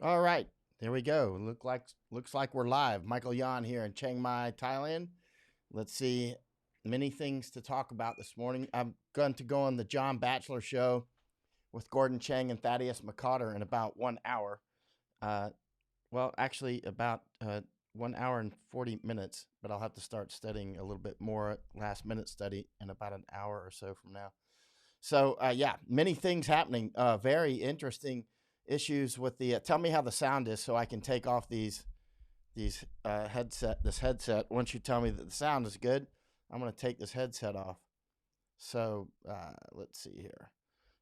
All right, there we go. Looks like we're live. Michael.Yon here in Chiang Mai, Thailand. Let's see, many things to talk about this morning. I'm going to go on the John Batchelor show with Gordon Chang and Thaddeus McCotter in about 1 hour. Actually, about 1 hour and 40 minutes, but I'll have to start studying a little bit more last minute study in about an hour or so from now. So, many things happening. Very interesting issues with the. Tell me how the sound is, so I can take off these headset. Once you tell me that the sound is good, I'm going to take this headset off. So let's see here.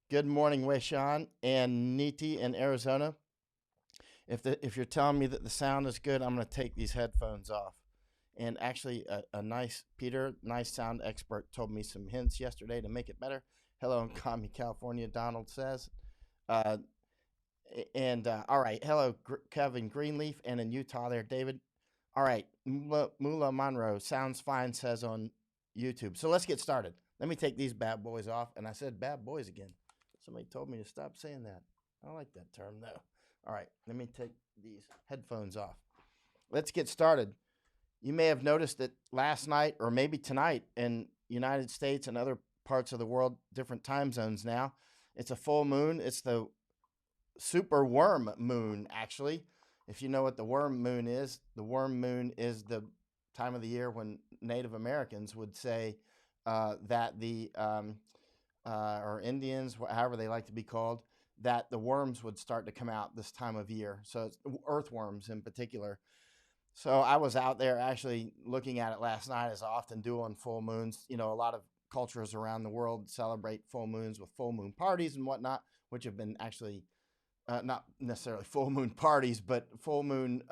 Good morning, Weishan and Niti in Arizona. If you're telling me that the sound is good, I'm going to take these headphones off. And actually, a nice sound expert told me some hints yesterday to make it better. Hello in Kami, California, Donald says. All right, hello, Kevin Greenleaf, and in Utah there, David. All right, Mula Monroe, sounds fine, says on YouTube. So let's get started. Let me take these bad boys off. And I said bad boys again. Somebody told me to stop saying that. I don't like that term, though. All right, let me take these headphones off. Let's get started. You may have noticed that last night, or maybe tonight, in United States and other parts of the world, different time zones now, it's a full moon. It's the super worm moon, actually. If you know what the worm moon is the time of the year when Native Americans would say that or Indians, however they like to be called, that the worms would start to come out this time of year. So it's earthworms in particular. So I was out there actually looking at it last night, as I often do on full moons. You know, a lot of cultures around the world celebrate full moons with full moon parties and whatnot, which have been actually not necessarily full moon parties, but full moon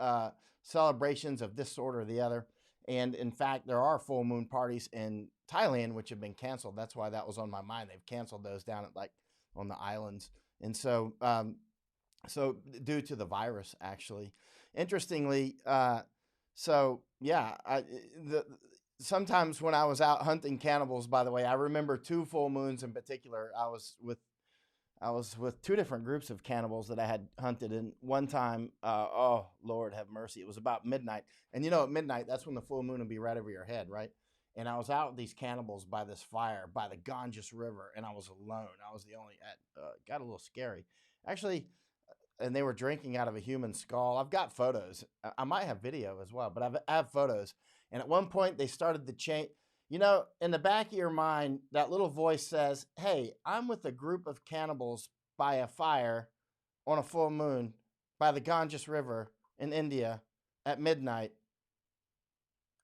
celebrations of this sort or the other. And in fact, there are full moon parties in Thailand, which have been canceled. That's why that was on my mind. They've canceled those down at on the islands. And so, due to the virus, actually, interestingly, sometimes when I was out hunting cannibals, by the way, I remember 2 full moons in particular. I was with 2 different groups of cannibals that I had hunted. And one time, oh, Lord have mercy, it was about midnight. And you know, at midnight, that's when the full moon will be right over your head, right? And I was out with these cannibals by this fire, by the Ganges River, and I was alone. I was the only, got a little scary. Actually, and they were drinking out of a human skull. I've got photos. I might have video as well, but I have photos. And at one point, they started to change. You know, in the back of your mind, that little voice says, hey, I'm with a group of cannibals by a fire on a full moon by the Ganges River in India at midnight.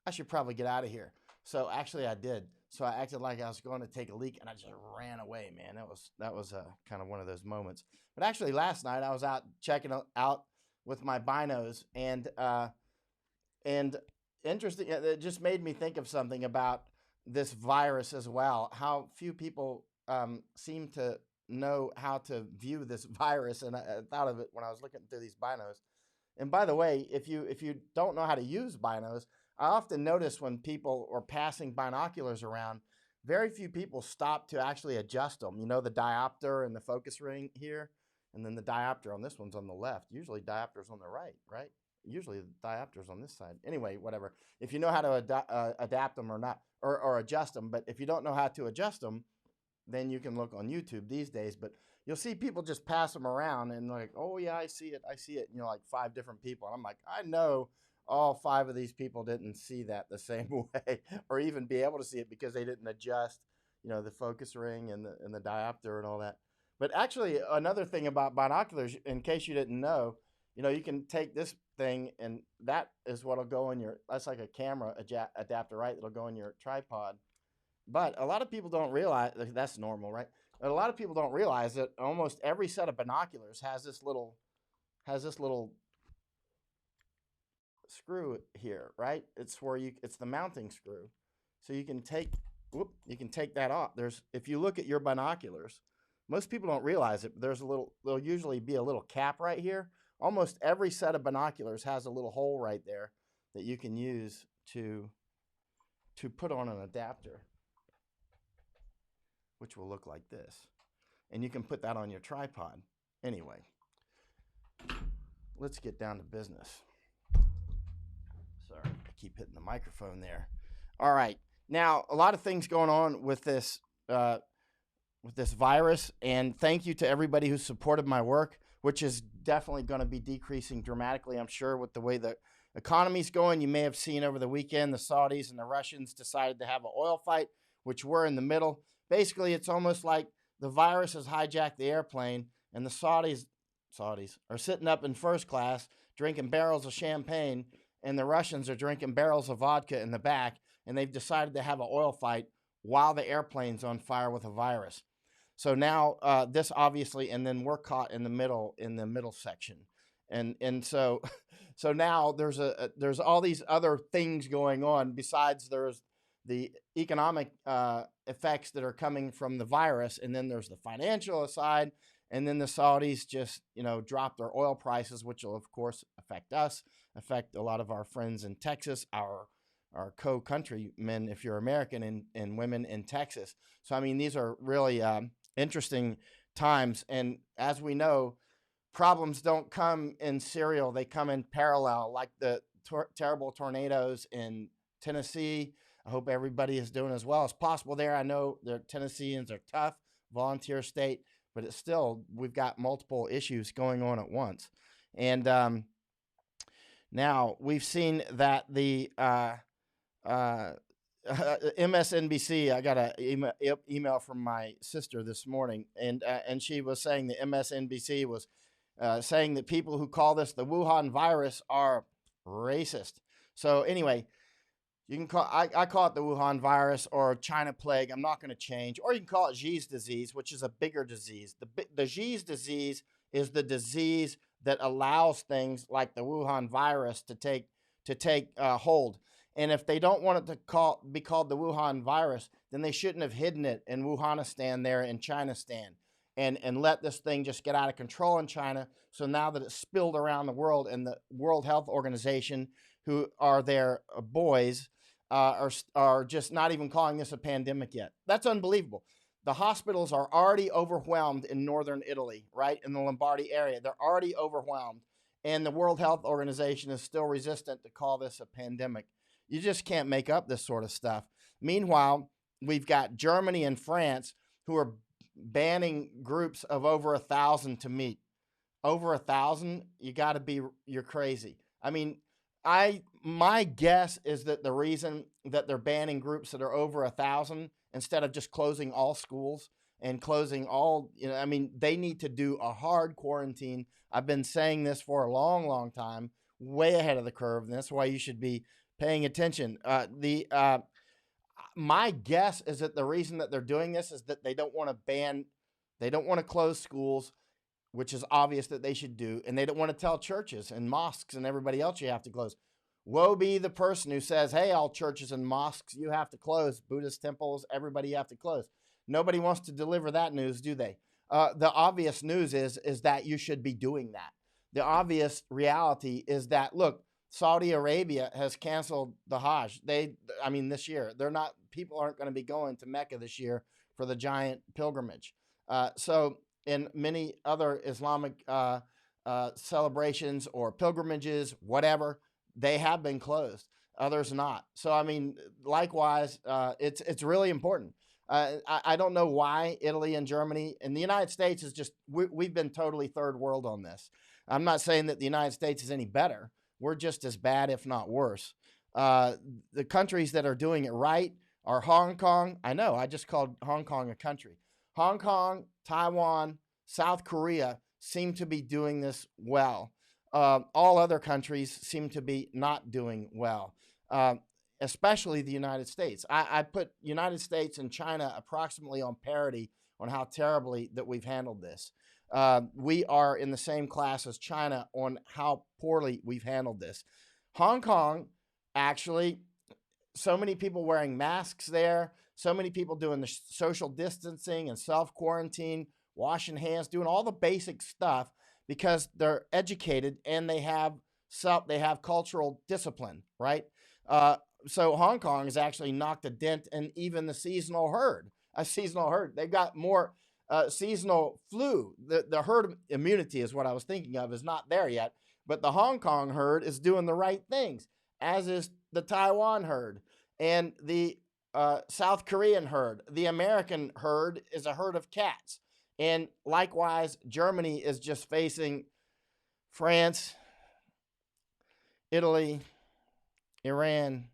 I should probably get out of here. So actually I did. So I acted like I was going to take a leak and I just ran away, man. That was kind of one of those moments. But actually last night I was out checking out with my binos and interesting. It just made me think of something about this virus as well. How few people seem to know how to view this virus. And I thought of it when I was looking through these binos. And by the way, if you don't know how to use binos, I often notice when people are passing binoculars around, very few people stop to actually adjust them. You know, the diopter and the focus ring here, and then the diopter on this one's on the left. Usually diopter's on the right? Usually the diopter's on this side. Anyway, whatever. If you know how to adapt them or not, or adjust them, but if you don't know how to adjust them, then you can look on YouTube these days. But you'll see people just pass them around and like, oh yeah, I see it. You know, like 5 different people. And I'm like, I know all 5 of these people didn't see that the same way, or even be able to see it because they didn't adjust, you know, the focus ring and the diopter and all that. But actually, another thing about binoculars, in case you didn't know, you know, you can take this thing and that is what'll go in that's like a camera adapter, right? That'll go in your tripod. But a lot of people don't realize that's normal, right? But a lot of people don't realize that almost every set of binoculars has this little screw here, right? It's the mounting screw. So you can take that off. If you look at your binoculars, most people don't realize it, but there'll usually be a little cap right here. Almost every set of binoculars has a little hole right there that you can use to put on an adapter, which will look like this. And you can put that on your tripod. Anyway, let's get down to business. Sorry, I keep hitting the microphone there. All right. Now, a lot of things going on with this virus, and thank you to everybody who supported my work, which is definitely going to be decreasing dramatically, I'm sure, with the way the economy's going. You may have seen over the weekend the Saudis and the Russians decided to have an oil fight, which we're in the middle. Basically, it's almost like the virus has hijacked the airplane, and the Saudis are sitting up in first class drinking barrels of champagne, and the Russians are drinking barrels of vodka in the back, and they've decided to have an oil fight while the airplane's on fire with a virus. So now this obviously, and then we're caught in the middle section, and so now there's all these other things going on besides there's the economic effects that are coming from the virus, and then there's the financial side, and then the Saudis just drop their oil prices, which will of course affect us, affect a lot of our friends in Texas, our co-countrymen if you're American, and women in Texas. So I mean, these are really interesting times, and as we know, problems don't come in serial, they come in parallel, like the terrible tornadoes in Tennessee. I hope everybody is doing as well as possible there. I know the Tennesseans are tough, volunteer state, but it's still, we've got multiple issues going on at once. And now we've seen that the MSNBC, I got an email from my sister this morning, and she was saying the MSNBC was saying that people who call this the Wuhan virus are racist. So anyway, you can call I call it the Wuhan virus or China plague. I'm not going to change. Or you can call it Xi's disease, which is a bigger disease. The Xi's disease is the disease that allows things like the Wuhan virus to take hold. And if they don't want it to be called the Wuhan virus, then they shouldn't have hidden it in Wuhanistan there in Chinistan and let this thing just get out of control in China. So now that it's spilled around the world, and the World Health Organization, who are their boys, are just not even calling this a pandemic yet. That's unbelievable. The hospitals are already overwhelmed in northern Italy, right? In the Lombardy area. They're already overwhelmed. And the World Health Organization is still resistant to call this a pandemic. You just can't make up this sort of stuff. Meanwhile, we've got Germany and France who are banning groups of over 1,000 to meet. Over 1,000? You're crazy. I mean, my guess is that the reason that they're banning groups that are over 1,000 instead of just closing all schools and closing all, I mean, they need to do a hard quarantine. I've been saying this for a long, long time, way ahead of the curve, and that's why you should be paying attention. My guess is that the reason that they're doing this is that they don't want to close schools, which is obvious that they should do, and they don't want to tell churches and mosques and everybody else you have to close. Woe be the person who says, hey, all churches and mosques, you have to close. Buddhist temples, everybody you have to close. Nobody wants to deliver that news, do they? The obvious news is that you should be doing that. The obvious reality is that, look, Saudi Arabia has canceled the Hajj. This year. People aren't going to be going to Mecca this year for the giant pilgrimage. So in many other Islamic celebrations or pilgrimages, whatever, they have been closed. Others not. So, I mean, likewise, it's really important. I don't know why Italy and Germany and the United States is just, we've been totally third world on this. I'm not saying that the United States is any better. We're just as bad, if not worse. The countries that are doing it right are Hong Kong. I know, I just called Hong Kong a country. Hong Kong, Taiwan, South Korea seem to be doing this well. All other countries seem to be not doing well, especially the United States. I put United States and China approximately on parity on how terribly that we've handled this. We are in the same class as China on how poorly we've handled this. Hong Kong, actually, so many people wearing masks there, so many people doing the social distancing and self-quarantine, washing hands, doing all the basic stuff because they're educated and they have cultural discipline, right? So Hong Kong has actually knocked a dent in even the seasonal herd. They've got more seasonal flu. The herd immunity is what I was thinking of, is not there yet. But the Hong Kong herd is doing the right things, as is the Taiwan herd and the South Korean herd. The American herd is a herd of cats. And likewise, Germany is just facing France, Italy, Iran.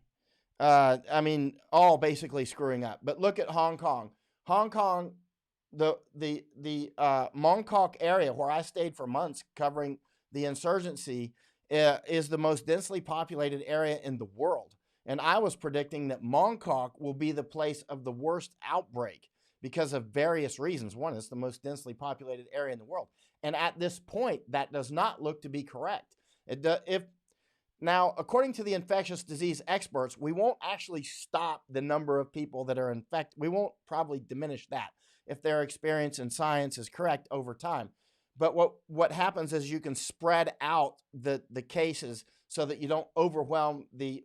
All basically screwing up. But look at Hong Kong. Hong Kong, the Mongkok area where I stayed for months covering the insurgency is the most densely populated area in the world. And I was predicting that Mongkok will be the place of the worst outbreak because of various reasons. One, it's the most densely populated area in the world. And at this point, that does not look to be correct. Now, according to the infectious disease experts, we won't actually stop the number of people that are infected. We won't probably diminish that if their experience in science is correct over time. But what happens is you can spread out the cases so that you don't overwhelm the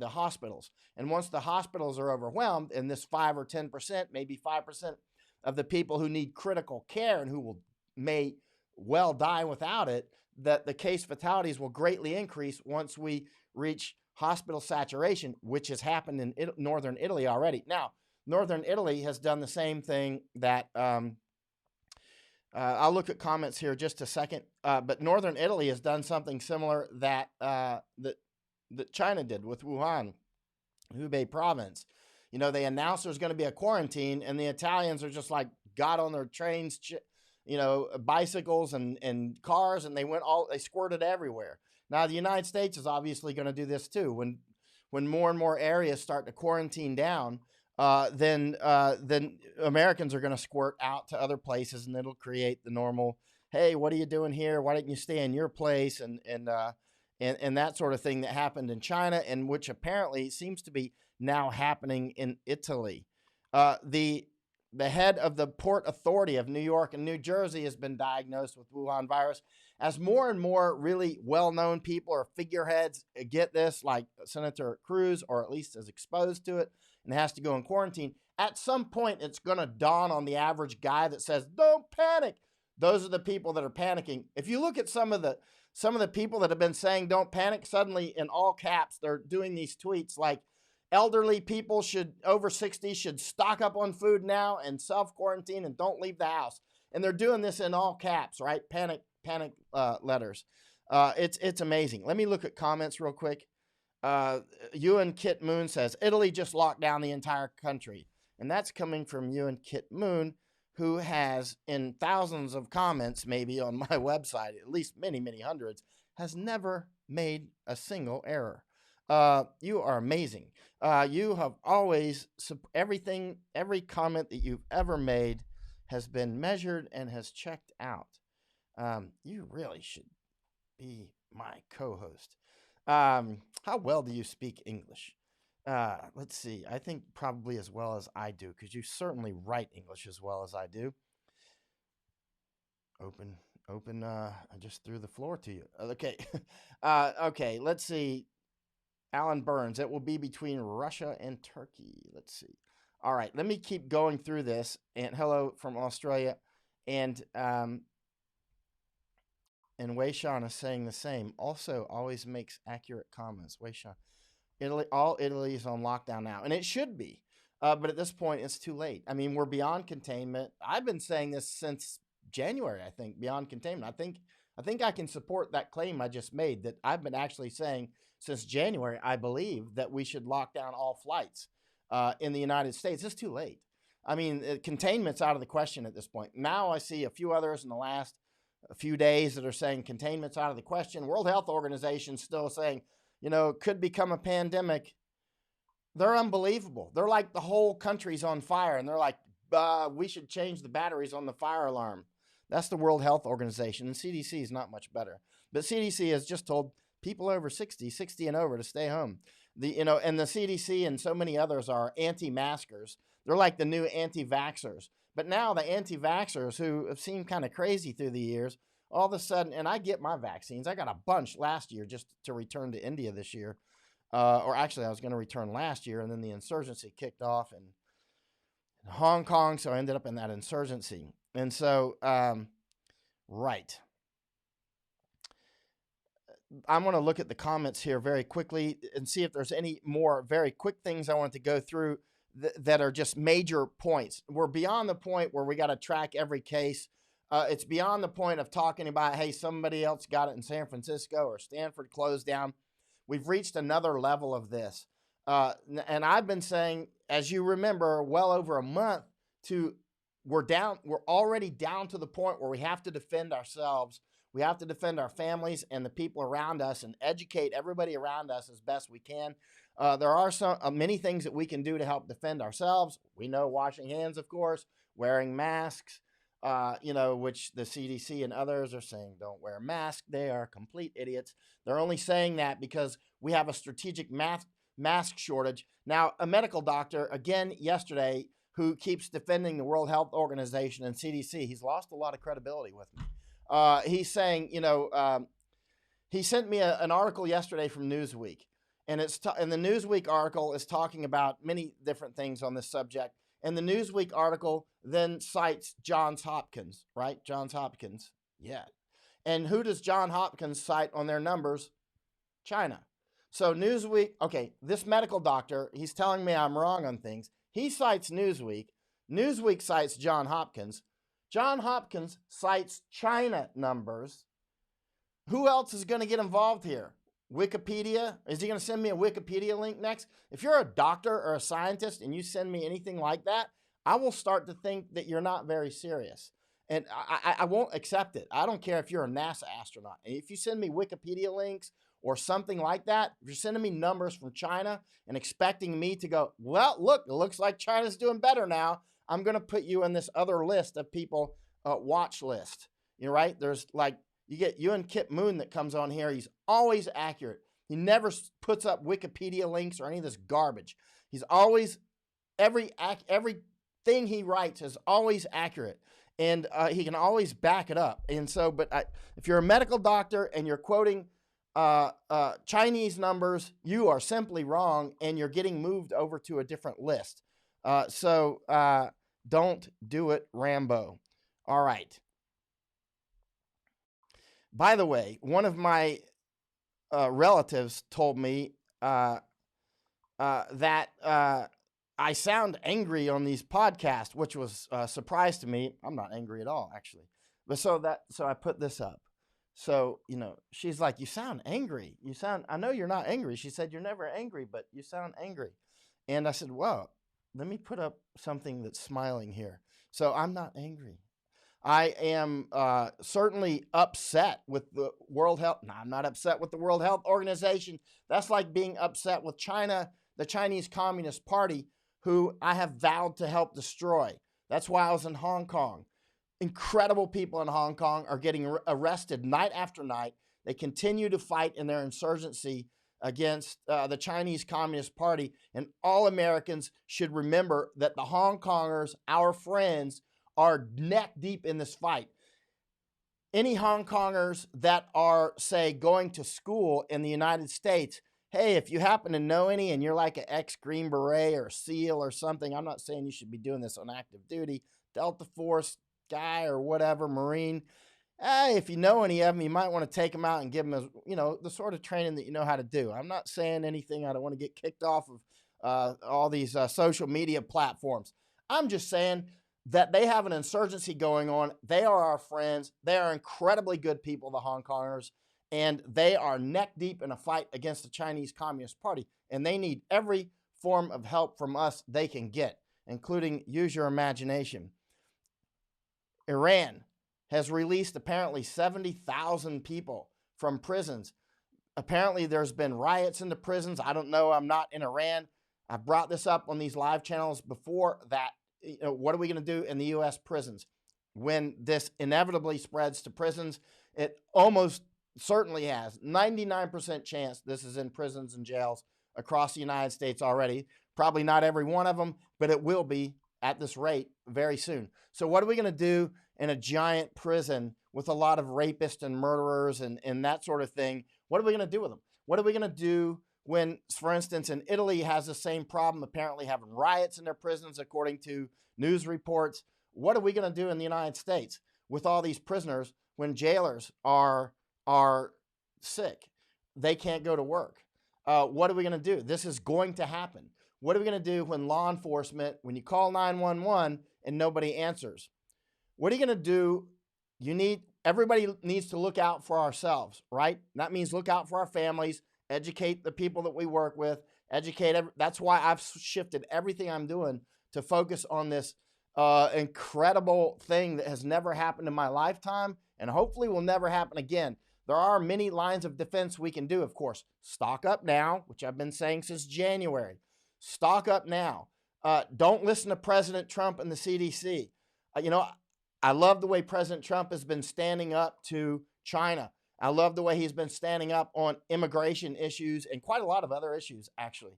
hospitals. And once the hospitals are overwhelmed, and this 5 or 10%, maybe 5% of the people who need critical care and who may well die without it, that the case fatalities will greatly increase once we reach hospital saturation, which has happened in northern Italy already. Now, northern Italy has done the same thing that I'll look at comments here just a second. But northern Italy has done something similar that China did with Wuhan, Hubei province. They announced there's going to be a quarantine, and the Italians are just like got on their trains, bicycles and cars, and they squirted everywhere. Now the United States is obviously going to do this too. When more and more areas start to quarantine down, then Americans are going to squirt out to other places, and it'll create the normal, hey, what are you doing here? Why didn't you stay in your place? And that sort of thing that happened in China, and which apparently seems to be now happening in Italy. The head of the Port Authority of New York and New Jersey has been diagnosed with Wuhan virus. As more and more really well-known people or figureheads get this, like Senator Cruz, or at least is exposed to it and has to go in quarantine, at some point it's going to dawn on the average guy that says, don't panic. Those are the people that are panicking. If you look at some of the people that have been saying don't panic, suddenly in all caps, they're doing these tweets like, elderly people over 60 should stock up on food now and self-quarantine and don't leave the house. And they're doing this in all caps, right? Panic letters. It's amazing. Let me look at comments real quick. Ewan Kit Moon says, Italy just locked down the entire country. And that's coming from Ewan Kit Moon, who has, in thousands of comments maybe on my website, at least many, many hundreds, has never made a single error. You are amazing. You have always, every comment that you've ever made has been measured and has checked out. You really should be my co-host. How well do you speak English? Let's see. I think probably as well as I do, because you certainly write English as well as I do. Open, I just threw the floor to you. Okay. Okay, let's see. Alan Burns, it will be between Russia and Turkey. Let's see. All right, let me keep going through this. And hello from Australia. And Wei Shan is saying the same. Also, always makes accurate comments. Wei Shan. Italy is on lockdown now. And it should be. But at this point, it's too late. I mean, we're beyond containment. I've been saying this since January, I think, beyond containment. I think I can support that claim I just made, that I've been actually saying since January, I believe, that we should lock down all flights in the United States. It's too late. I mean, containment's out of the question at this point. Now I see a few others in the last few days that are saying containment's out of the question. World Health Organization still saying, could become a pandemic. They're unbelievable. They're like the whole country's on fire, and they're like, we should change the batteries on the fire alarm. That's the World Health Organization, and CDC is not much better. But CDC has just told people over 60 and over to stay home. And the CDC and so many others are anti-maskers. They're like the new anti-vaxxers. But now the anti-vaxxers, who have seemed kind of crazy through the years, all of a sudden, and I get my vaccines. I got a bunch last year just to return to India this year. Or actually, I was going to return last year, and then the insurgency kicked off in Hong Kong, so I ended up in that insurgency. And so, right. I'm going to look at the comments here very quickly and see if there's any more very quick things I want to go through that are just major points. We're beyond the point where we got to track every case. It's beyond the point of talking about, hey, somebody else got it in San Francisco or Stanford closed down. We've reached another level of this. And I've been saying, as you remember, well over a month we're already down to the point where we have to defend ourselves. We have to defend our families and the people around us and educate everybody around us as best we can. There are many things that we can do to help defend ourselves. We know washing hands, of course, wearing masks, which the CDC and others are saying don't wear masks. They are complete idiots. They're only saying that because we have a strategic mask shortage. Now, a medical doctor, again, yesterday, who keeps defending the World Health Organization and CDC, he's lost a lot of credibility with me. He's saying, he sent me an article yesterday from Newsweek, and and the Newsweek article is talking about many different things on this subject. And the Newsweek article then cites Johns Hopkins, right? Johns Hopkins, yeah. And who does Johns Hopkins cite on their numbers? China. So Newsweek, okay, this medical doctor, he's telling me I'm wrong on things. He cites Newsweek. Newsweek cites Johns Hopkins. Johns Hopkins cites China numbers. Who else is going to get involved here? Wikipedia? Is he going to send me a Wikipedia link next? If you're a doctor or a scientist and you send me anything like that, I will start to think that you're not very serious. And I won't accept it. I don't care if you're a NASA astronaut. And if you send me Wikipedia links or something like that, if you're sending me numbers from China and expecting me to go, well, look, it looks like China's doing better now, I'm going to put you in this other list of people, watch list. You're right. There's like, you get Ewan Kip Moon that comes on here. He's always accurate. He never puts up Wikipedia links or any of this garbage. He's always, everything he writes is always accurate. And he can always back it up. And so, if you're a medical doctor and you're quoting Chinese numbers, you are simply wrong and you're getting moved over to a different list. So don't do it, Rambo. All right. By the way, one of my relatives told me that I sound angry on these podcasts, which was a surprise to me. I'm not angry at all, actually. But so I put this up. So, she's like, you sound angry. I know you're not angry. She said, you're never angry, but you sound angry. And I said, well, let me put up something that's smiling here. So I'm not angry. I am certainly upset with the World Health. No, I'm not upset with the World Health Organization. That's like being upset with China, the Chinese Communist Party, who I have vowed to help destroy. That's why I was in Hong Kong. Incredible people in Hong Kong are getting arrested night after night. They continue to fight in their insurgency against the Chinese Communist Party. And all Americans should remember that the Hong Kongers, our friends, are neck deep in this fight. Any Hong Kongers that are, say, going to school in the United States, hey, if you happen to know any and you're like an ex-Green Beret or SEAL or something, I'm not saying you should be doing this on active duty, Delta Force guy or whatever, Marine, if you know any of them, you might want to take them out and give them, the sort of training that you know how to do. I'm not saying anything. I don't want to get kicked off of all these social media platforms. I'm just saying that they have an insurgency going on. They are our friends. They are incredibly good people, the Hong Kongers, and they are neck deep in a fight against the Chinese Communist Party, and they need every form of help from us they can get, including use your imagination. Iran has released apparently 70,000 people from prisons. Apparently there's been riots in the prisons. I don't know. I'm not in Iran. I brought this up on these live channels before that. What are we going to do in the U.S. prisons when this inevitably spreads to prisons? It almost certainly has. 99% chance this is in prisons and jails across the United States already. Probably not every one of them, but it will be at this rate very soon. So what are we going to do in a giant prison with a lot of rapists and murderers and that sort of thing? What are we going to do with them? What are we going to do when, for instance, in Italy has the same problem, apparently having riots in their prisons, according to news reports? What are we going to do in the United States with all these prisoners when jailers are sick? they can't go to work. What are we going to do? This is going to happen. What are we going to do when law enforcement, when you call 911 and nobody answers? What are you going to do? Everybody needs to look out for ourselves, right? That means look out for our families, educate the people that we work with, that's why I've shifted everything I'm doing to focus on this incredible thing that has never happened in my lifetime and hopefully will never happen again. There are many lines of defense we can do, of course. Stock up now, which I've been saying since January. Stock up now. Don't listen to President Trump and the CDC. I love the way President Trump has been standing up to China. I love the way he's been standing up on immigration issues and quite a lot of other issues, actually.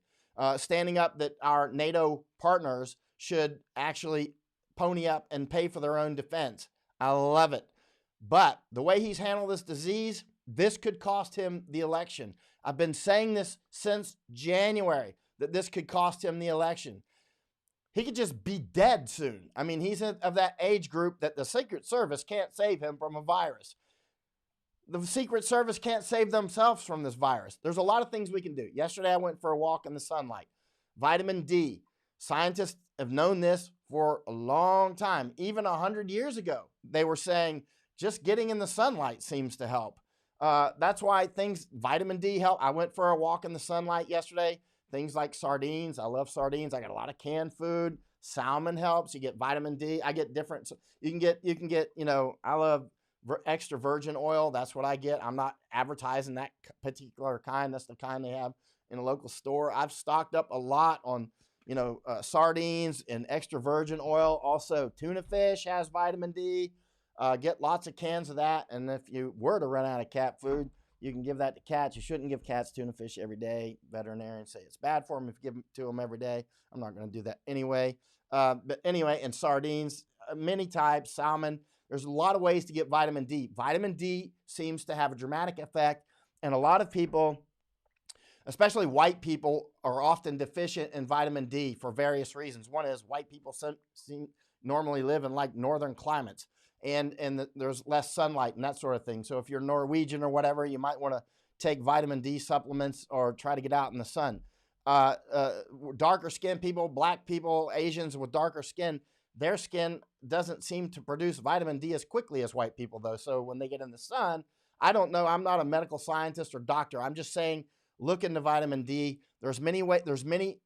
Standing up that our NATO partners should actually pony up and pay for their own defense. I love it. But the way he's handled this disease, this could cost him the election. I've been saying this since January, that this could cost him the election. He could just be dead soon. I mean, he's of that age group that the Secret Service can't save him from a virus. The Secret Service can't save themselves from this virus. There's a lot of things we can do. Yesterday, I went for a walk in the sunlight. Vitamin D. Scientists have known this for a long time. Even 100 years ago, they were saying just getting in the sunlight seems to help. That's why vitamin D help. I went for a walk in the sunlight yesterday. Things like sardines. I love sardines. I got a lot of canned food. Salmon helps. You get vitamin D. I get different. You can get, I love extra virgin oil. That's what I get. I'm not advertising that particular kind. That's the kind they have in a local store. I've stocked up a lot on, sardines and extra virgin oil. Also, tuna fish has vitamin D. Get lots of cans of that. And if you were to run out of cat food, you can give that to cats. You shouldn't give cats tuna fish every day. Veterinarians say it's bad for them if you give it to them every day. I'm not going to do that anyway. But anyway, and sardines, many types, salmon. There's a lot of ways to get vitamin D. Vitamin D seems to have a dramatic effect, and a lot of people, especially white people, are often deficient in vitamin D for various reasons. One is white people normally live in like northern climates, and there's less sunlight and that sort of thing. So if you're Norwegian or whatever, you might want to take vitamin D supplements or try to get out in the sun. Darker skinned people, black people, Asians with darker skin, their skin doesn't seem to produce vitamin D as quickly as white people, though. So when they get in the sun, I don't know. I'm not a medical scientist or doctor. I'm just saying, look into vitamin D. There's many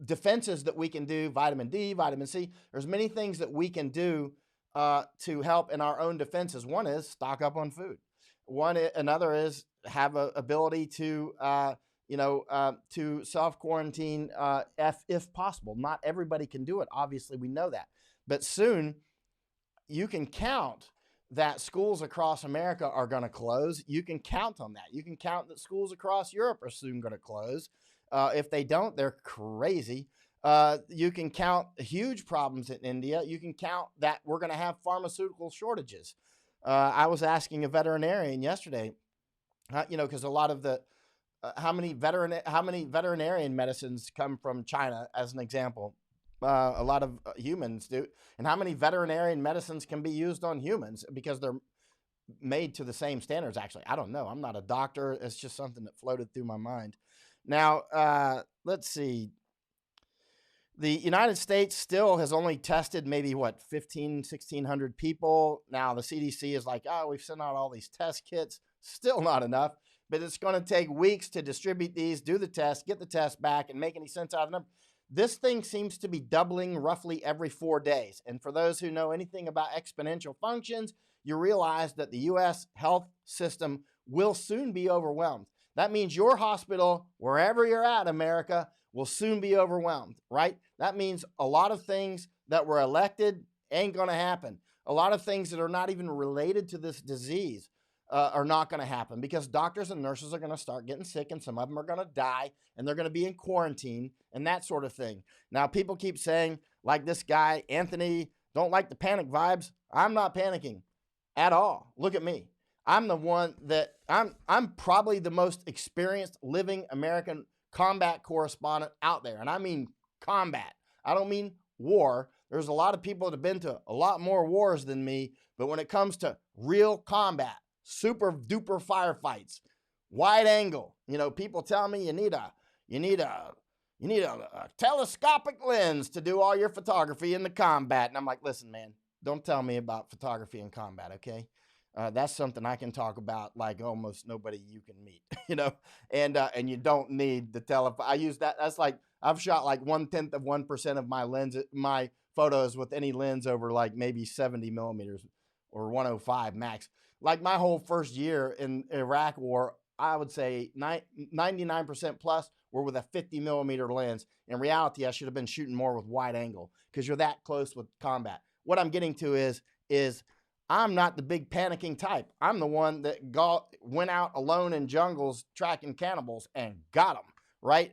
defenses that we can do. Vitamin D, vitamin C. There's many things that we can do to help in our own defenses. One is stock up on food. Another is have a ability to to self-quarantine if possible. Not everybody can do it. Obviously, we know that. But soon, you can count that schools across America are going to close. You can count on that. You can count that schools across Europe are soon going to close. If they don't, they're crazy. You can count huge problems in India. You can count that we're going to have pharmaceutical shortages. I was asking a veterinarian yesterday, because a lot of the how many veterinarian medicines come from China, as an example. A lot of humans do. And how many veterinarian medicines can be used on humans because they're made to the same standards, actually? I don't know. I'm not a doctor. It's just something that floated through my mind. Now, let's see. The United States still has only tested maybe, 1,600 people. Now, the CDC is like, we've sent out all these test kits. Still not enough. But it's going to take weeks to distribute these, do the test, get the test back, and make any sense out of them. This thing seems to be doubling roughly every 4 days. And for those who know anything about exponential functions, you realize that the U.S. health system will soon be overwhelmed. That means your hospital, wherever you're at, America, will soon be overwhelmed, right? That means a lot of things that were elected ain't going to happen. A lot of things that are not even related to this disease are not going to happen because doctors and nurses are going to start getting sick, and some of them are going to die, and they're going to be in quarantine and that sort of thing. Now, people keep saying, like this guy, Anthony, don't like the panic vibes. I'm not panicking at all. Look at me. I'm the one that I'm probably the most experienced living American combat correspondent out there. And I mean combat. I don't mean war. There's a lot of people that have been to a lot more wars than me. But when it comes to real combat, super duper firefights, Wide angle. You know, people tell me you need a telescopic lens to do all your photography in the combat. And I'm like, listen, man, don't tell me about photography in combat, okay? That's something I can talk about like almost nobody you can meet, you know. And you don't need the I use that. That's like I've shot like 0.1% of my photos with any lens over like maybe 70 millimeters or 105 max. Like my whole first year in Iraq war, I would say 99% plus were with a 50 millimeter lens. In reality, I should have been shooting more with wide angle because you're that close with combat. What I'm getting to is I'm not the big panicking type. I'm the one that went out alone in jungles tracking cannibals and got them, right?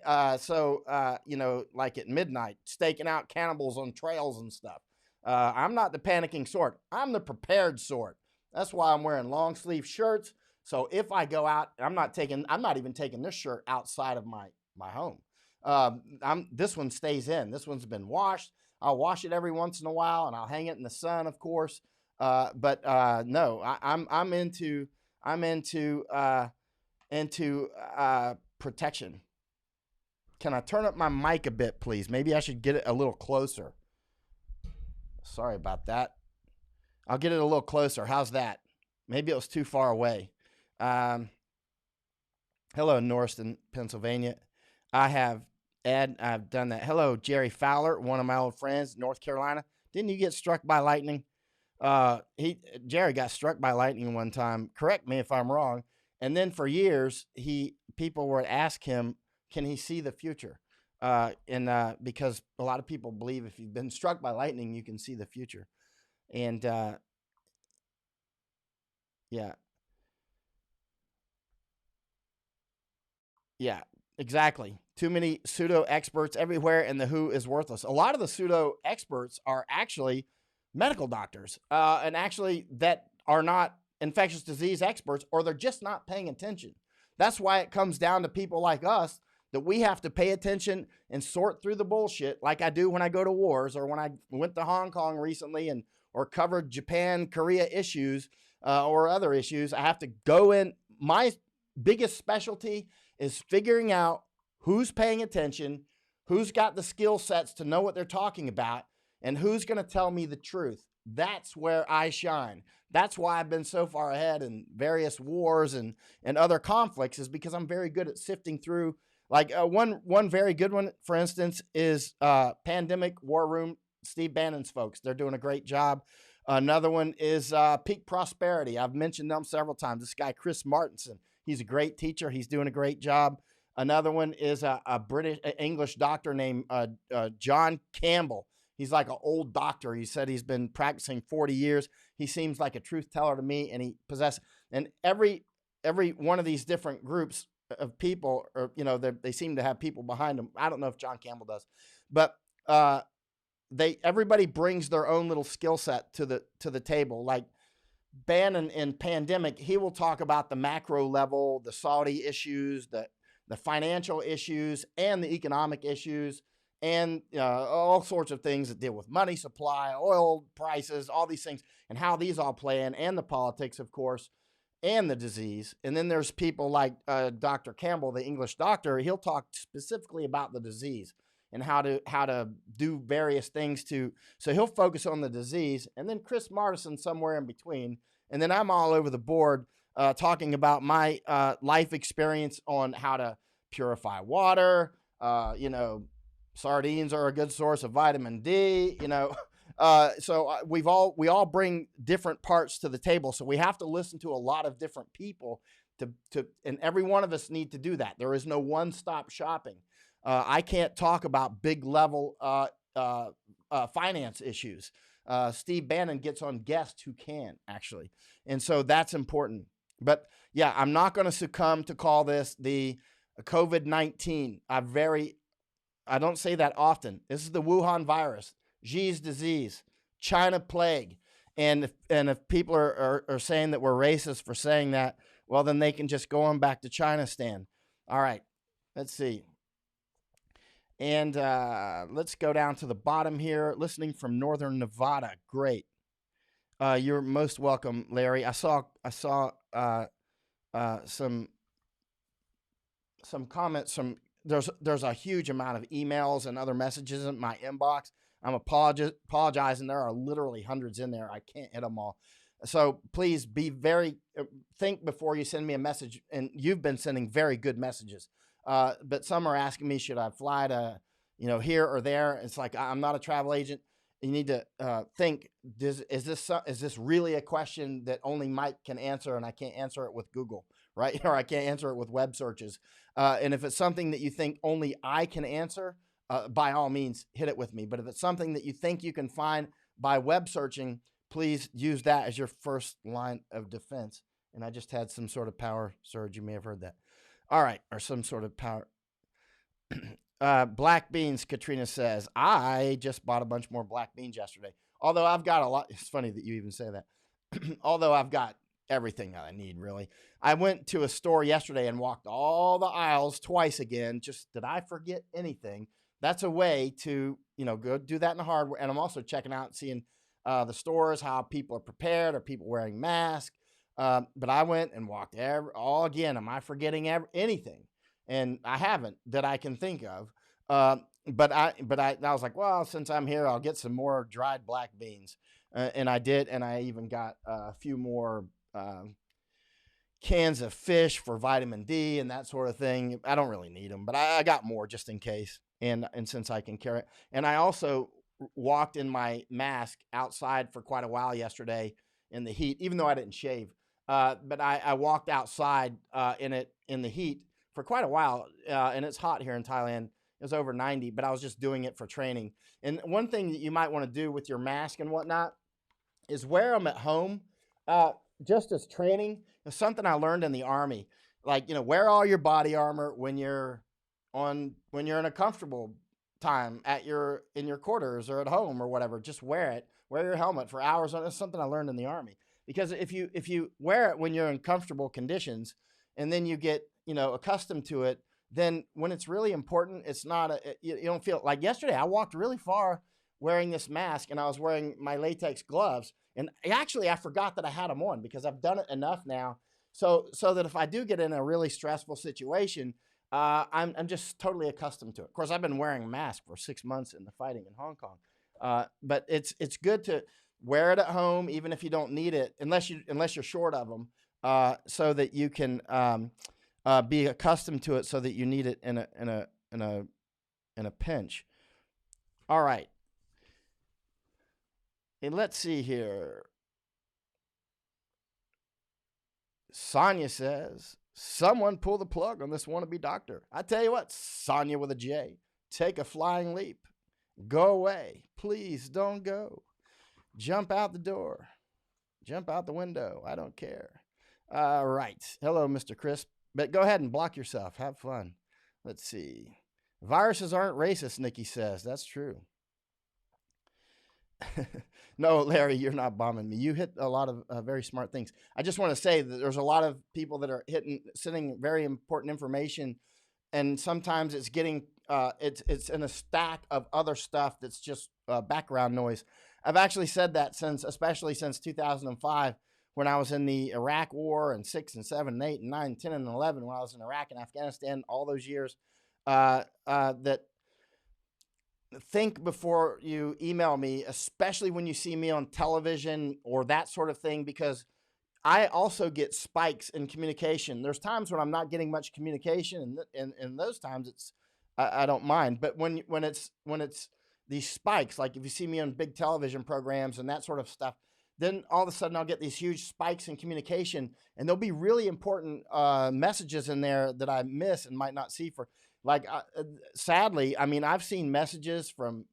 You know, like at midnight, staking out cannibals on trails and stuff. I'm not the panicking sort. I'm the prepared sort. That's why I'm wearing long sleeve shirts. So if I go out, I'm not even taking this shirt outside of my home. This one stays in. This one's been washed. I'll wash it every once in a while, and I'll hang it in the sun, of course. No, I'm into protection. Can I turn up my mic a bit, please? Maybe I should get it a little closer. Sorry about that. I'll get it a little closer. How's that? Maybe it was too far away. Hello, Norriston, Pennsylvania. I've done that. Hello, Jerry Fowler, one of my old friends, North Carolina. Didn't you get struck by lightning? Jerry got struck by lightning one time. Correct me if I'm wrong. And then for years, people would ask him, can he see the future? Because a lot of people believe if you've been struck by lightning, you can see the future. And, yeah. Yeah, exactly. Too many pseudo experts everywhere, and the who is worthless. A lot of the pseudo experts are actually medical doctors, and actually that are not infectious disease experts, or they're just not paying attention. That's why it comes down to people like us that we have to pay attention and sort through the bullshit, like I do when I go to wars, or when I went to Hong Kong recently or covered Japan, Korea issues, or other issues. I have to go in. My biggest specialty is figuring out who's paying attention, who's got the skill sets to know what they're talking about, and who's going to tell me the truth. That's where I shine. That's why I've been so far ahead in various wars and other conflicts, is because I'm very good at sifting through. Like one very good one, for instance, is Pandemic War Room, Steve Bannon's folks. They're doing a great job. Another one is Peak Prosperity. I've mentioned them several times. This guy, Chris Martinson, he's a great teacher. He's doing a great job. Another one is a English doctor named John Campbell. He's like an old doctor. He said he's been practicing 40 years. He seems like a truth teller to me, and he possesses. And every one of these different groups of people, or they seem to have people behind them. I don't know if John Campbell does, but everybody brings their own little skill set to the table. Like Bannon in Pandemic, he will talk about the macro level, the Saudi issues, the financial issues, and the economic issues, and all sorts of things that deal with money supply, oil prices, all these things, and how these all play in, and the politics, of course, and the disease. And then there's people like Dr. Campbell, the English doctor. He'll talk specifically about the disease and how to do various things so he'll focus on the disease. And then Chris Martinson somewhere in between. And then I'm all over the board talking about my life experience on how to purify water. Sardines are a good source of vitamin D, So we all bring different parts to the table. So we have to listen to a lot of different people and every one of us need to do that. There is no one-stop shopping. I can't talk about big level finance issues. Steve Bannon gets on guests who can, actually. And so that's important. But yeah, I'm not going to succumb to call this the COVID-19. I don't say that often. This is the Wuhan virus, Xi's disease, China plague. And if people are saying that we're racist for saying that, well, then they can just go on back to China stand. All right, let's see. And let's go down to the bottom here. Listening from Northern Nevada. Great. You're most welcome, Larry. I saw some some comments from there's a huge amount of emails and other messages in my inbox. I'm apologizing. There are literally hundreds in there. I can't hit them all. So please be very think before you send me a message. And you've been sending very good messages, but some are asking me, should I fly to here or there? It's like, I'm not a travel agent. You need to think: is this really a question that only Mike can answer, and I can't answer it with Google, right? Or I can't answer it with web searches. And if it's something that you think only I can answer, by all means, hit it with me. But if it's something that you think you can find by web searching, please use that as your first line of defense. And I just had some sort of power surge. You may have heard that. All right, or some sort of power. Black beans, Katrina says, I just bought a bunch more black beans yesterday. Although I've got a lot. It's funny that you even say that. Although I've got everything that I need, really. I went to a store yesterday and walked all the aisles twice again. Just, did I forget anything? That's a way to, go do that in the hardware. And I'm also checking out and seeing the stores, how people are prepared. Are people wearing masks? But I went and walked all again. Am I forgetting anything? And I haven't that I can think of. But I was like, well, since I'm here, I'll get some more dried black beans. And I did. And I even got a few more cans of fish for vitamin D and that sort of thing. I don't really need them, but I got more just in case. And since I can carry it. And I also walked in my mask outside for quite a while yesterday in the heat, even though I didn't shave. But I walked outside in the heat for quite a while, and it's hot here in Thailand. It was over 90, but I was just doing it for training. And one thing that you might want to do with your mask and whatnot is wear them at home, just as training. It's something I learned in the Army. Like, wear all your body armor when you're in a comfortable time in your quarters or at home or whatever. Just wear it. Wear your helmet for hours. That's something I learned in the Army. Because if you wear it when you're in comfortable conditions, and then you get accustomed to it, then when it's really important, it's not you don't feel like yesterday. I walked really far wearing this mask, and I was wearing my latex gloves, and actually I forgot that I had them on because I've done it enough now, so that if I do get in a really stressful situation, I'm just totally accustomed to it. Of course, I've been wearing a mask for 6 months in the fighting in Hong Kong, but it's good to wear it at home, even if you don't need it, unless you're short of them, so that you can be accustomed to it, so that you need it in a pinch. All right, and let's see here. Sonia says, someone pull the plug on this wannabe doctor. I tell you what, Sonia with a J, take a flying leap. Go away. Please don't go. Jump out the door. Jump out the window. I don't care. All right. Hello, Mr. Crisp. But go ahead and block yourself. Have fun. Let's see. Viruses aren't racist, Nikki says. That's true. No, Larry, you're not bombing me. You hit a lot of very smart things. I just want to say that there's a lot of people that are sending very important information, and sometimes it's getting it's in a stack of other stuff that's just background noise. I've actually said that especially since 2005, when I was in the Iraq War, and 6 and 7 and 8 and 9 and 10 and 11, when I was in Iraq and Afghanistan, all those years, that think before you email me, especially when you see me on television or that sort of thing, because I also get spikes in communication. There's times when I'm not getting much communication, and those times I don't mind. But when it's these spikes, like if you see me on big television programs and that sort of stuff, then all of a sudden I'll get these huge spikes in communication, and there'll be really important messages in there that I miss and might not see for. Like, sadly, I mean, I've seen messages from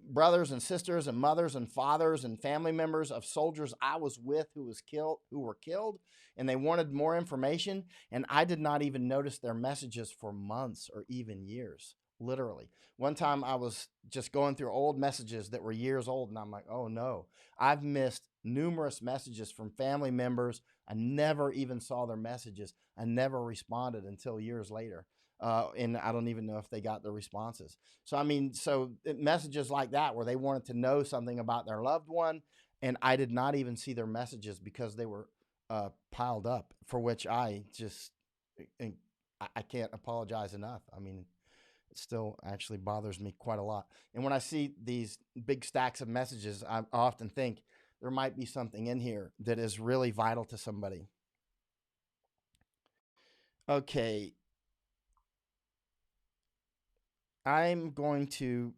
brothers and sisters and mothers and fathers and family members of soldiers I was with who were killed, and they wanted more information, and I did not even notice their messages for months or even years. Literally. One time I was just going through old messages that were years old, and I'm like, oh no, I've missed numerous messages from family members. I never even saw their messages. I never responded until years later. And I don't even know if they got the responses. So, I mean, messages like that where they wanted to know something about their loved one, and I did not even see their messages because they were piled up, for which I I can't apologize enough. I mean, it still actually bothers me quite a lot. And when I see these big stacks of messages, I often think there might be something in here that is really vital to somebody. Okay. I'm going to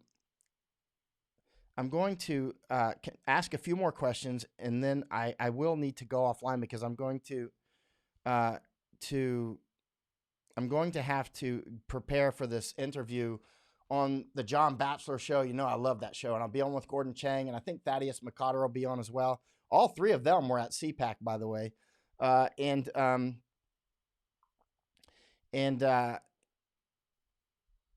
ask a few more questions, and then I will need to go offline because uh, to I'm going to have to prepare for this interview on the John Batchelor show. You know, I love that show, and I'll be on with Gordon Chang, and I think Thaddeus McCotter will be on as well. All three of them were at CPAC, by the way, uh, and um, and uh,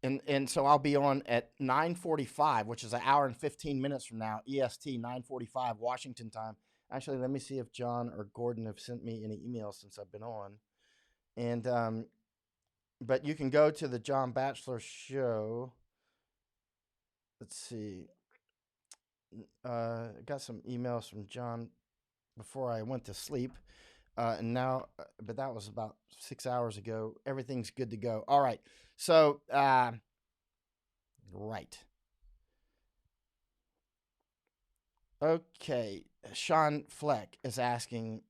and so I'll be on at 9:45, which is an hour and 15 minutes from now, EST 9:45 Washington time. Actually, let me see if John or Gordon have sent me any emails since I've been on. And but you can go to the John Batchelor show. Let's see. Got some emails from John before I went to sleep. And now, but that was about 6 hours ago. Everything's good to go. All right. So, right. Okay. Sean Fleck is asking,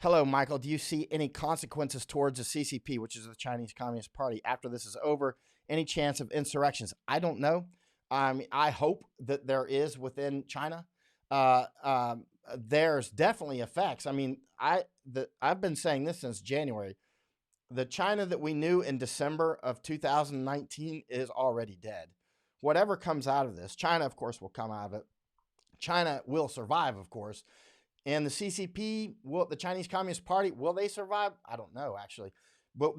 hello, Michael. Do you see any consequences towards the CCP, which is the Chinese Communist Party, after this is over? Any chance of insurrections? I don't know. I hope that there is within China. Uh, um, there's definitely effects. I mean, I've been saying this since January. The China that we knew in December of 2019 is already dead. Whatever comes out of this, China, of course, will come out of it. China will survive, of course. And the CCP, the Chinese Communist Party, will they survive? I don't know, actually. But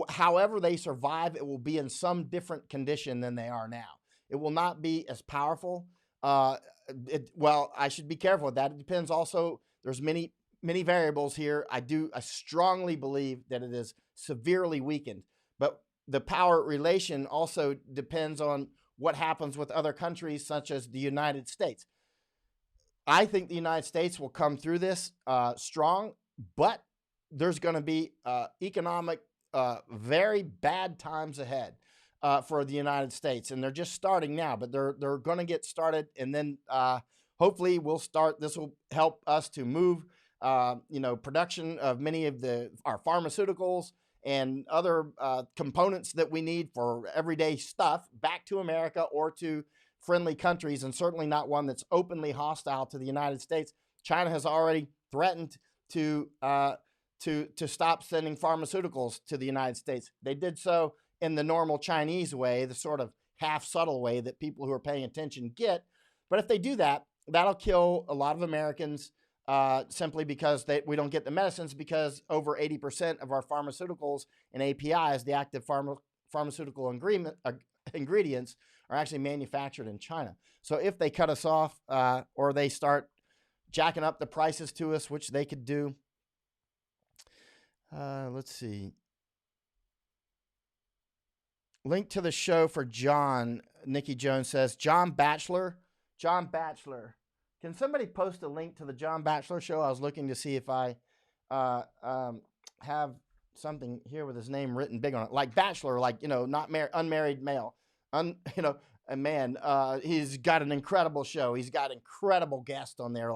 however they survive, it will be in some different condition than they are now. It will not be as powerful. Well, I should be careful with that. It depends also. There's many variables here. I strongly believe that it is severely weakened. But the power relation also depends on what happens with other countries, such as the United States. I think the United States will come through this strong, but there's going to be economic, very bad times ahead for the United States, and they're just starting now. But they're going to get started, and then hopefully we'll start. This will help us to move, production of many of our pharmaceuticals and other components that we need for everyday stuff back to America or to friendly countries, and certainly not one that's openly hostile to the United States. China has already threatened to stop sending pharmaceuticals to the United States. They did so in the normal Chinese way, the sort of half subtle way that people who are paying attention get. But if they do that, that'll kill a lot of Americans simply because we don't get the medicines, because over 80% of our pharmaceuticals and APIs, the active pharmaceutical ingredients, are actually manufactured in China. So if they cut us off or they start jacking up the prices to us, which they could do, let's see. Link to the show for John. Nikki Jones says, John Batchelor. Can somebody post a link to the John Batchelor show? I was looking to see if I have something here with his name written big on it, like Bachelor, like, not unmarried male. A man, he's got an incredible show. He's got incredible guests on there.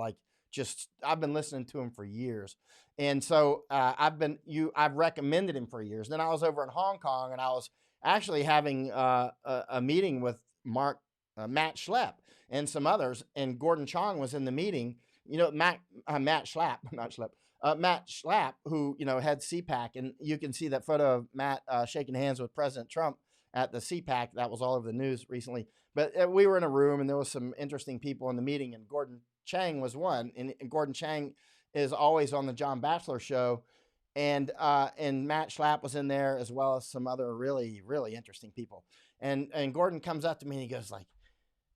I've been listening to him for years. And so, I've recommended him for years. Then I was over in Hong Kong, and I was actually having a meeting with Matt Schlepp and some others, and Gordon Chang was in the meeting. Matt Schlapp, who, had CPAC, and you can see that photo of Matt shaking hands with President Trump at the CPAC. That was all over the news recently. But we were in a room, and there was some interesting people in the meeting, and Gordon Chang was one. And Gordon Chang is always on the John Batchelor show. And Matt Schlapp was in there, as well as some other really, really interesting people. And Gordon comes up to me, and he goes like,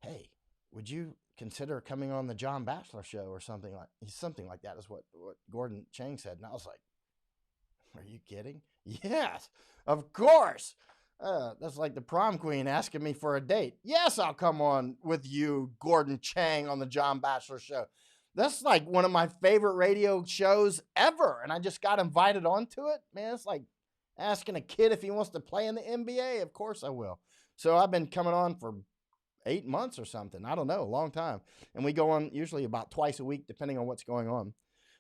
hey, would you consider coming on the John Batchelor show or something like that is what Gordon Chang said. And I was like, are you kidding? Yes, of course. That's like the prom queen asking me for a date. Yes, I'll come on with you, Gordon Chang, on the John Batchelor show. That's like one of my favorite radio shows ever. And I just got invited onto it. Man, it's like Asking a kid if he wants to play in the NBA? Of course I will. So I've been coming on for 8 months or something. I don't know, a long time. And we go on usually about twice a week, depending on what's going on.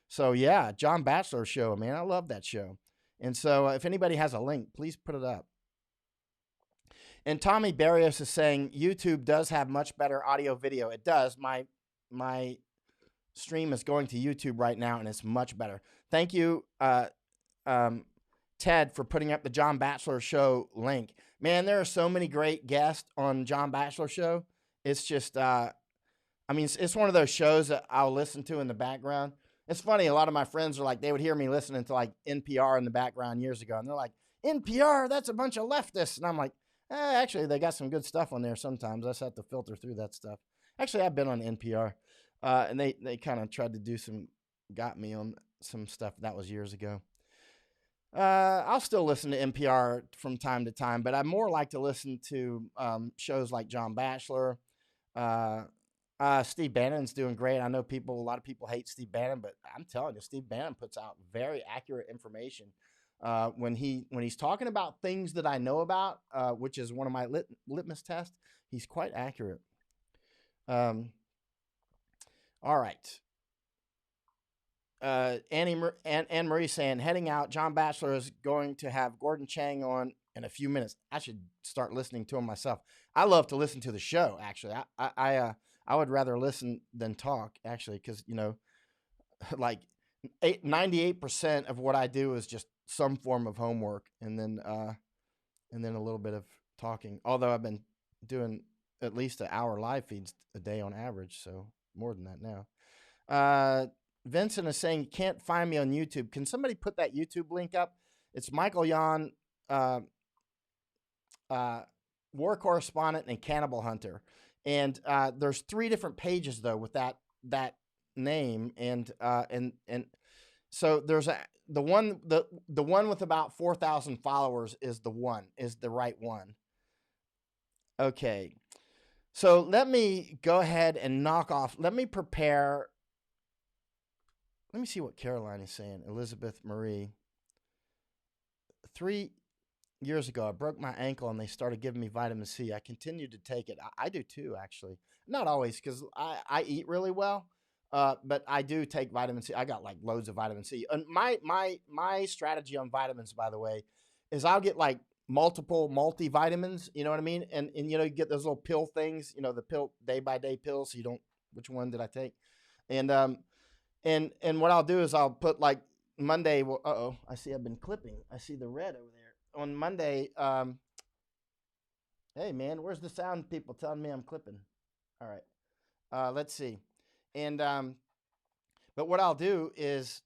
So yeah, John Bachelor show, man. I love that show. And so if anybody has a link, please put it up. And Tommy Barrios is saying YouTube does have much better audio video. It does. My stream is going to YouTube right now, and it's much better. Thank you, Ted, for putting up the John Bachelor show link. Man, there are so many great guests on John Bachelor show. It's just, I mean, it's one of those shows that I'll listen to in the background. It's funny. A lot of my friends are like, they would hear me listening to like NPR in the background years ago, and they're like, NPR, that's a bunch of leftists. And I'm like, actually, they got some good stuff on there sometimes. I just have to filter through that stuff. Actually, I've been on NPR, and they kind of tried to do got me on some stuff. That was years ago. I'll still listen to NPR from time to time, but I more like to listen to shows like John Bachelor. Steve Bannon's doing great. I know a lot of people hate Steve Bannon, but I'm telling you, Steve Bannon puts out very accurate information. When he's talking about things that I know about, which is one of my litmus tests, he's quite accurate. All right. Anne Marie saying, heading out, John Bachelor is going to have Gordon Chang on in a few minutes. I should start listening to him myself. I love to listen to the show, actually. I would rather listen than talk, actually, because, you know, like 98% of what I do is just some form of homework, and then a little bit of talking. Although I've been doing at least an hour live feeds a day on average, so more than that now. Vincent is saying, you can't find me on YouTube. Can somebody put that YouTube link up? It's Michael.Yon, war correspondent and cannibal hunter. And there's 3 different pages though with that name, and so there's the one with about 4,000 followers is the right one. Okay, so let me go ahead and knock off. Let me prepare. Let me see what Caroline is saying. Elizabeth Marie. 3 years ago, I broke my ankle and they started giving me vitamin C. I continued to take it. I do too, actually. Not always, because I eat really well, but I do take vitamin C. I got like loads of vitamin C. And my strategy on vitamins, by the way, is I'll get like multiple multivitamins. You know what I mean? And you know, you get those little pill things. You know, the pill day by day pills. So you don't. Which one did I take? And what I'll do is I'll put like Monday. Well, I see I've been clipping. I see the red over there. On Monday, hey man, where's the sound people telling me I'm clipping? All right, let's see. And but what I'll do is,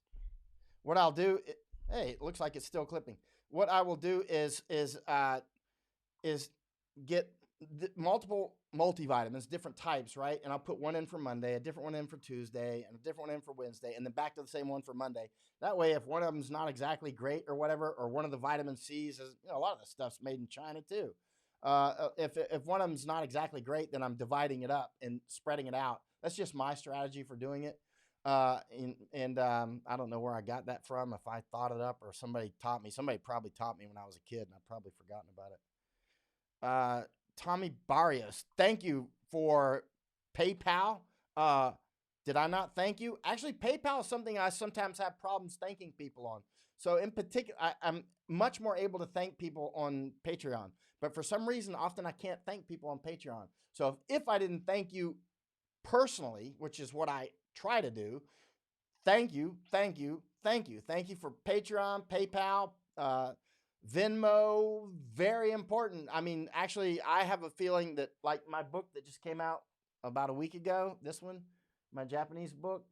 hey, it looks like it's still clipping. What I will do is get multiple multivitamins, different types, right? And I'll put one in for Monday, a different one in for Tuesday, and a different one in for Wednesday, and then back to the same one for Monday. That way, if one of them's not exactly great or whatever, or one of the vitamin C's is, you know, a lot of the stuff's made in China too. If one of them's not exactly great, then I'm dividing it up and spreading it out. That's just my strategy for doing it. I don't know where I got that from. If I thought it up or somebody taught me, somebody probably taught me when I was a kid, and I've probably forgotten about it. Tommy Barrios, thank you for PayPal. Did I not thank you? Actually, PayPal is something I sometimes have problems thanking people on. So in particular, I'm much more able to thank people on Patreon. But for some reason, often I can't thank people on Patreon. So if I didn't thank you personally, which is what I try to do, thank you for Patreon, PayPal, Venmo, very important. I mean, actually, I have a feeling that like my book that just came out about a week ago, this one, my Japanese book,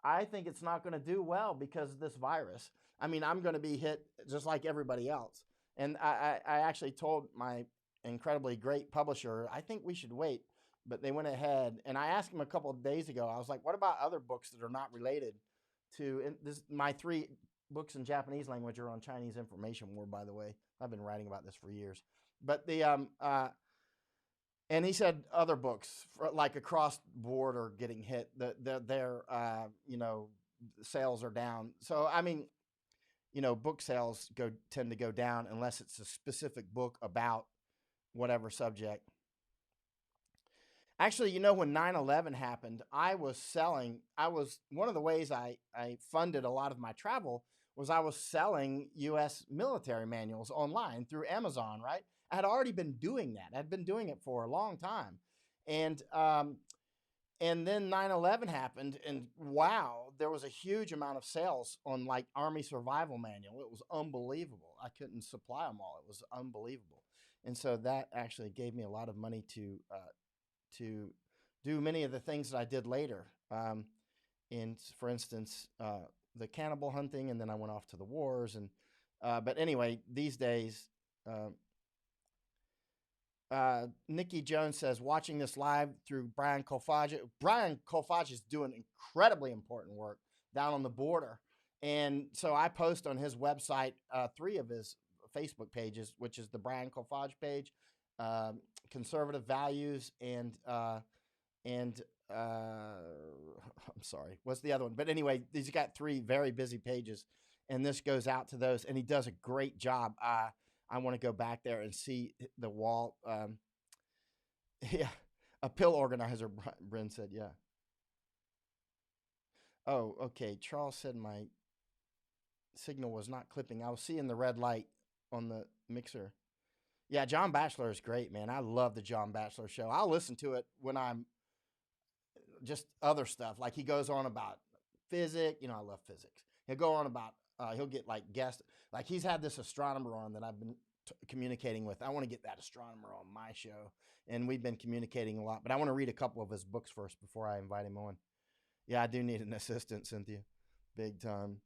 I think it's not going to do well because of this virus. I mean, I'm going to be hit just like everybody else. And I actually told my incredibly great publisher, I think we should wait. But they went ahead, and I asked him a couple of days ago, I was like, what about other books that are not related to this? My 3 books in Japanese language are on Chinese information war, by the way. I've been writing about this for years. But and he said other books like across board are getting hit. Their you know, sales are down. So I mean, book sales tend to go down unless it's a specific book about whatever subject. Actually, when 9/11 happened, one of the ways I funded a lot of my travel was I was selling US military manuals online through Amazon, right? I had already been doing that. I'd been doing it for a long time. And then 9/11 happened, and wow, there was a huge amount of sales on like Army Survival Manual. It was unbelievable. I couldn't supply them all. It was unbelievable. And so that actually gave me a lot of money to do many of the things that I did later. For instance, the cannibal hunting, and then I went off to the wars. But anyway, these days, Nikki Jones says, watching this live through Brian Kolfage. Brian Kolfage is doing incredibly important work down on the border. And so I post on his website 3 of his Facebook pages, which is the Brian Kolfage page, Conservative Values, and I'm sorry, what's the other one? But anyway, he's got 3 very busy pages, and this goes out to those, and he does a great job. I want to go back there and see the wall. Yeah, a pill organizer, Bryn said, yeah. Oh, okay. Charles said my signal was not clipping. I was seeing the red light on the mixer. Yeah, John Batchelor is great, man. I love the John Batchelor show. I'll listen to it when I'm just other stuff. Like he goes on about physics. I love physics. He'll go on about, he'll get like guests. Like he's had this astronomer on that I've been communicating with. I want to get that astronomer on my show. And we've been communicating a lot. But I want to read a couple of his books first before I invite him on. Yeah, I do need an assistant, Cynthia. Big time.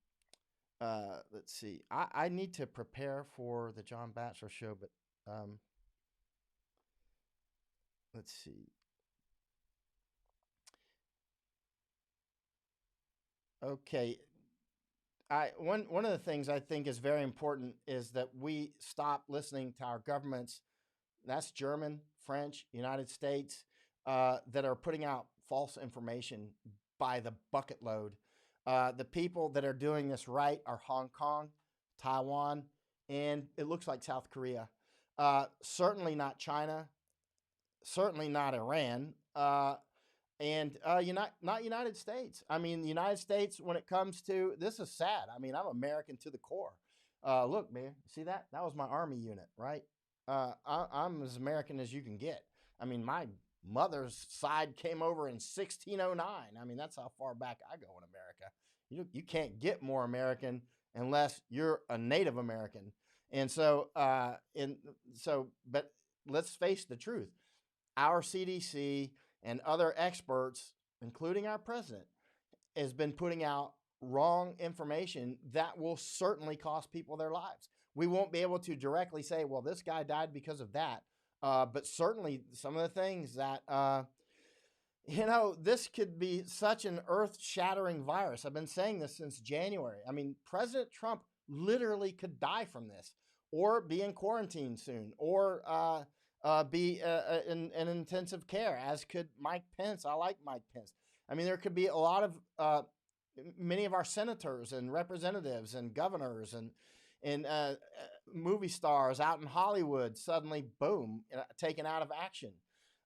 Let's see. I need to prepare for the John Batchelor show, but let's see. Okay. One of the things I think is very important is that we stop listening to our governments. That's German, French, United States, that are putting out false information by the bucket load. The people that are doing this right are Hong Kong, Taiwan, and it looks like South Korea. Certainly not China, certainly not Iran, and not United States. I mean, the United States, when it comes to this, is sad. I mean, I'm American to the core. Look, man, see that? That was my Army unit, right? I'm as American as you can get. I mean, my mother's side came over in 1609. I mean, that's how far back I go in America. You can't get more American unless you're a Native American. And so, but let's face the truth. Our CDC and other experts, including our president, has been putting out wrong information that will certainly cost people their lives. We won't be able to directly say, well, this guy died because of that. But certainly some of the things that, this could be such an earth-shattering virus. I've been saying this since January. I mean, President Trump literally could die from this, or be in quarantine soon, or be in intensive care, as could Mike Pence. I like Mike Pence. I mean, there could be a lot of many of our senators and representatives and governors and movie stars out in Hollywood suddenly, boom, taken out of action.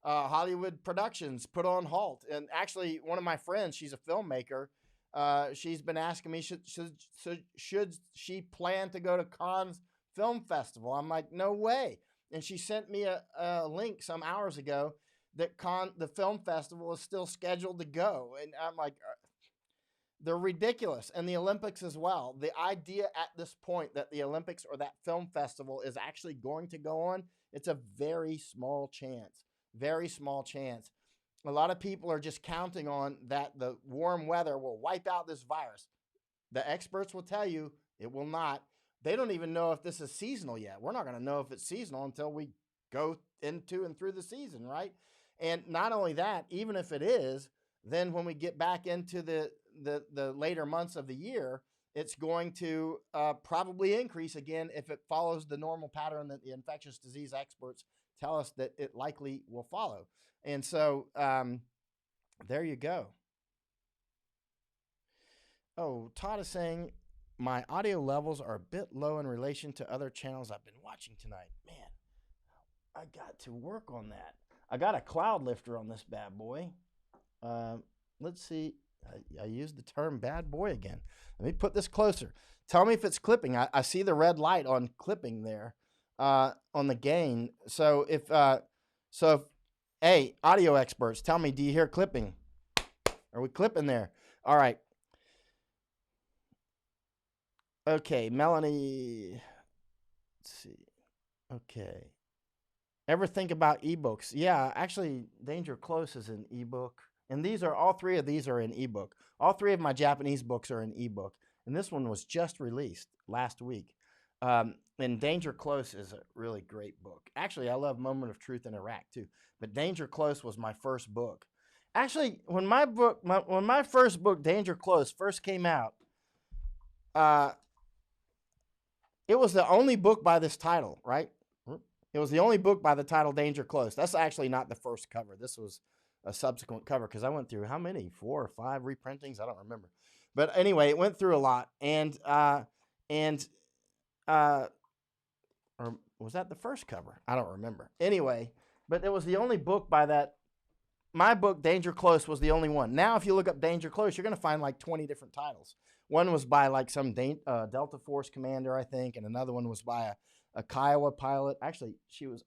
Hollywood productions put on halt. And actually, one of my friends, she's a filmmaker. She's been asking me, should she plan to go to Cannes Film Festival? I'm like, no way. And she sent me a link some hours ago that the film festival is still scheduled to go. And I'm like, they're ridiculous. And the Olympics as well. The idea at this point that the Olympics or that film festival is actually going to go on, it's a very small chance. Very small chance. A lot of people are just counting on that the warm weather will wipe out this virus. The experts will tell you it will not. They don't even know if this is seasonal yet. We're not going to know if it's seasonal until we go into and through the season, right? And not only that, even if it is, then when we get back into the later months of the year, it's going to probably increase again if it follows the normal pattern that the infectious disease experts tell us that it likely will follow. And so there you go. Oh, Todd is saying, my audio levels are a bit low in relation to other channels I've been watching tonight. Man, I got to work on that. I got a cloud lifter on this bad boy. Let's see. I used the term bad boy again. Let me put this closer. Tell me if it's clipping. I see the red light on clipping there on the gain. So if hey, audio experts, tell me, do you hear clipping? Are we clipping there? All right. Okay, Melanie. Let's see. Okay. Ever think about ebooks? Yeah, actually, Danger Close is an ebook. And all three of these are in ebook. All three of my Japanese books are in ebook. And this one was just released last week. And Danger Close is a really great book. Actually, I love Moment of Truth in Iraq too. But Danger Close was my first book. Actually, when my first book, Danger Close, first came out, it was the only book by this title, right? It was the only book by the title Danger Close. That's actually not the first cover. This was a subsequent cover because I went through how many? 4 or 5 reprintings? I don't remember. But anyway, it went through a lot. Or was that the first cover? I don't remember. Anyway, but it was the only book by that. My book, Danger Close, was the only one. Now, if you look up Danger Close, you're going to find like 20 different titles. One was by like some Delta Force commander, I think, and another one was by a Kiowa pilot. Actually,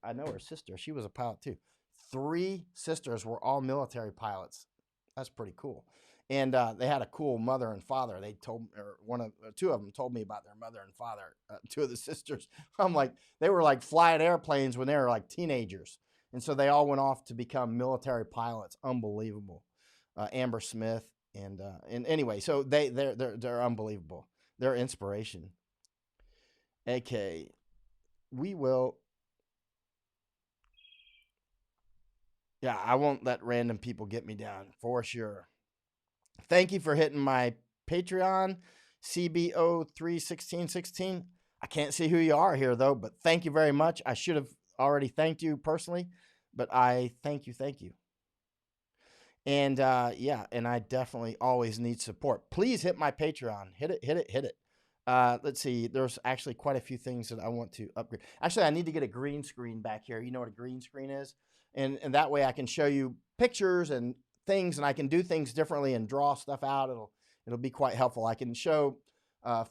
I know her sister. She was a pilot too. 3 sisters were all military pilots. That's pretty cool. And they had a cool mother and father. They told, or 2 of them told me about their mother and father. 2 of the sisters. I'm like, they were like flying airplanes when they were like teenagers. And so they all went off to become military pilots. Unbelievable. Amber Smith. And anyway, so they're unbelievable. They're inspiration. Okay. We will. Yeah, I won't let random people get me down for sure. Thank you for hitting my Patreon, CBO31616. I can't see who you are here though, but thank you very much. I should have already thanked you personally, but I thank you. And yeah, and I definitely always need support. Please hit my Patreon. Hit it. Let's see. There's actually quite a few things that I want to upgrade. Actually, I need to get a green screen back here. You know what a green screen is? And that way I can show you pictures and things, and I can do things differently and draw stuff out. It'll be quite helpful. I can show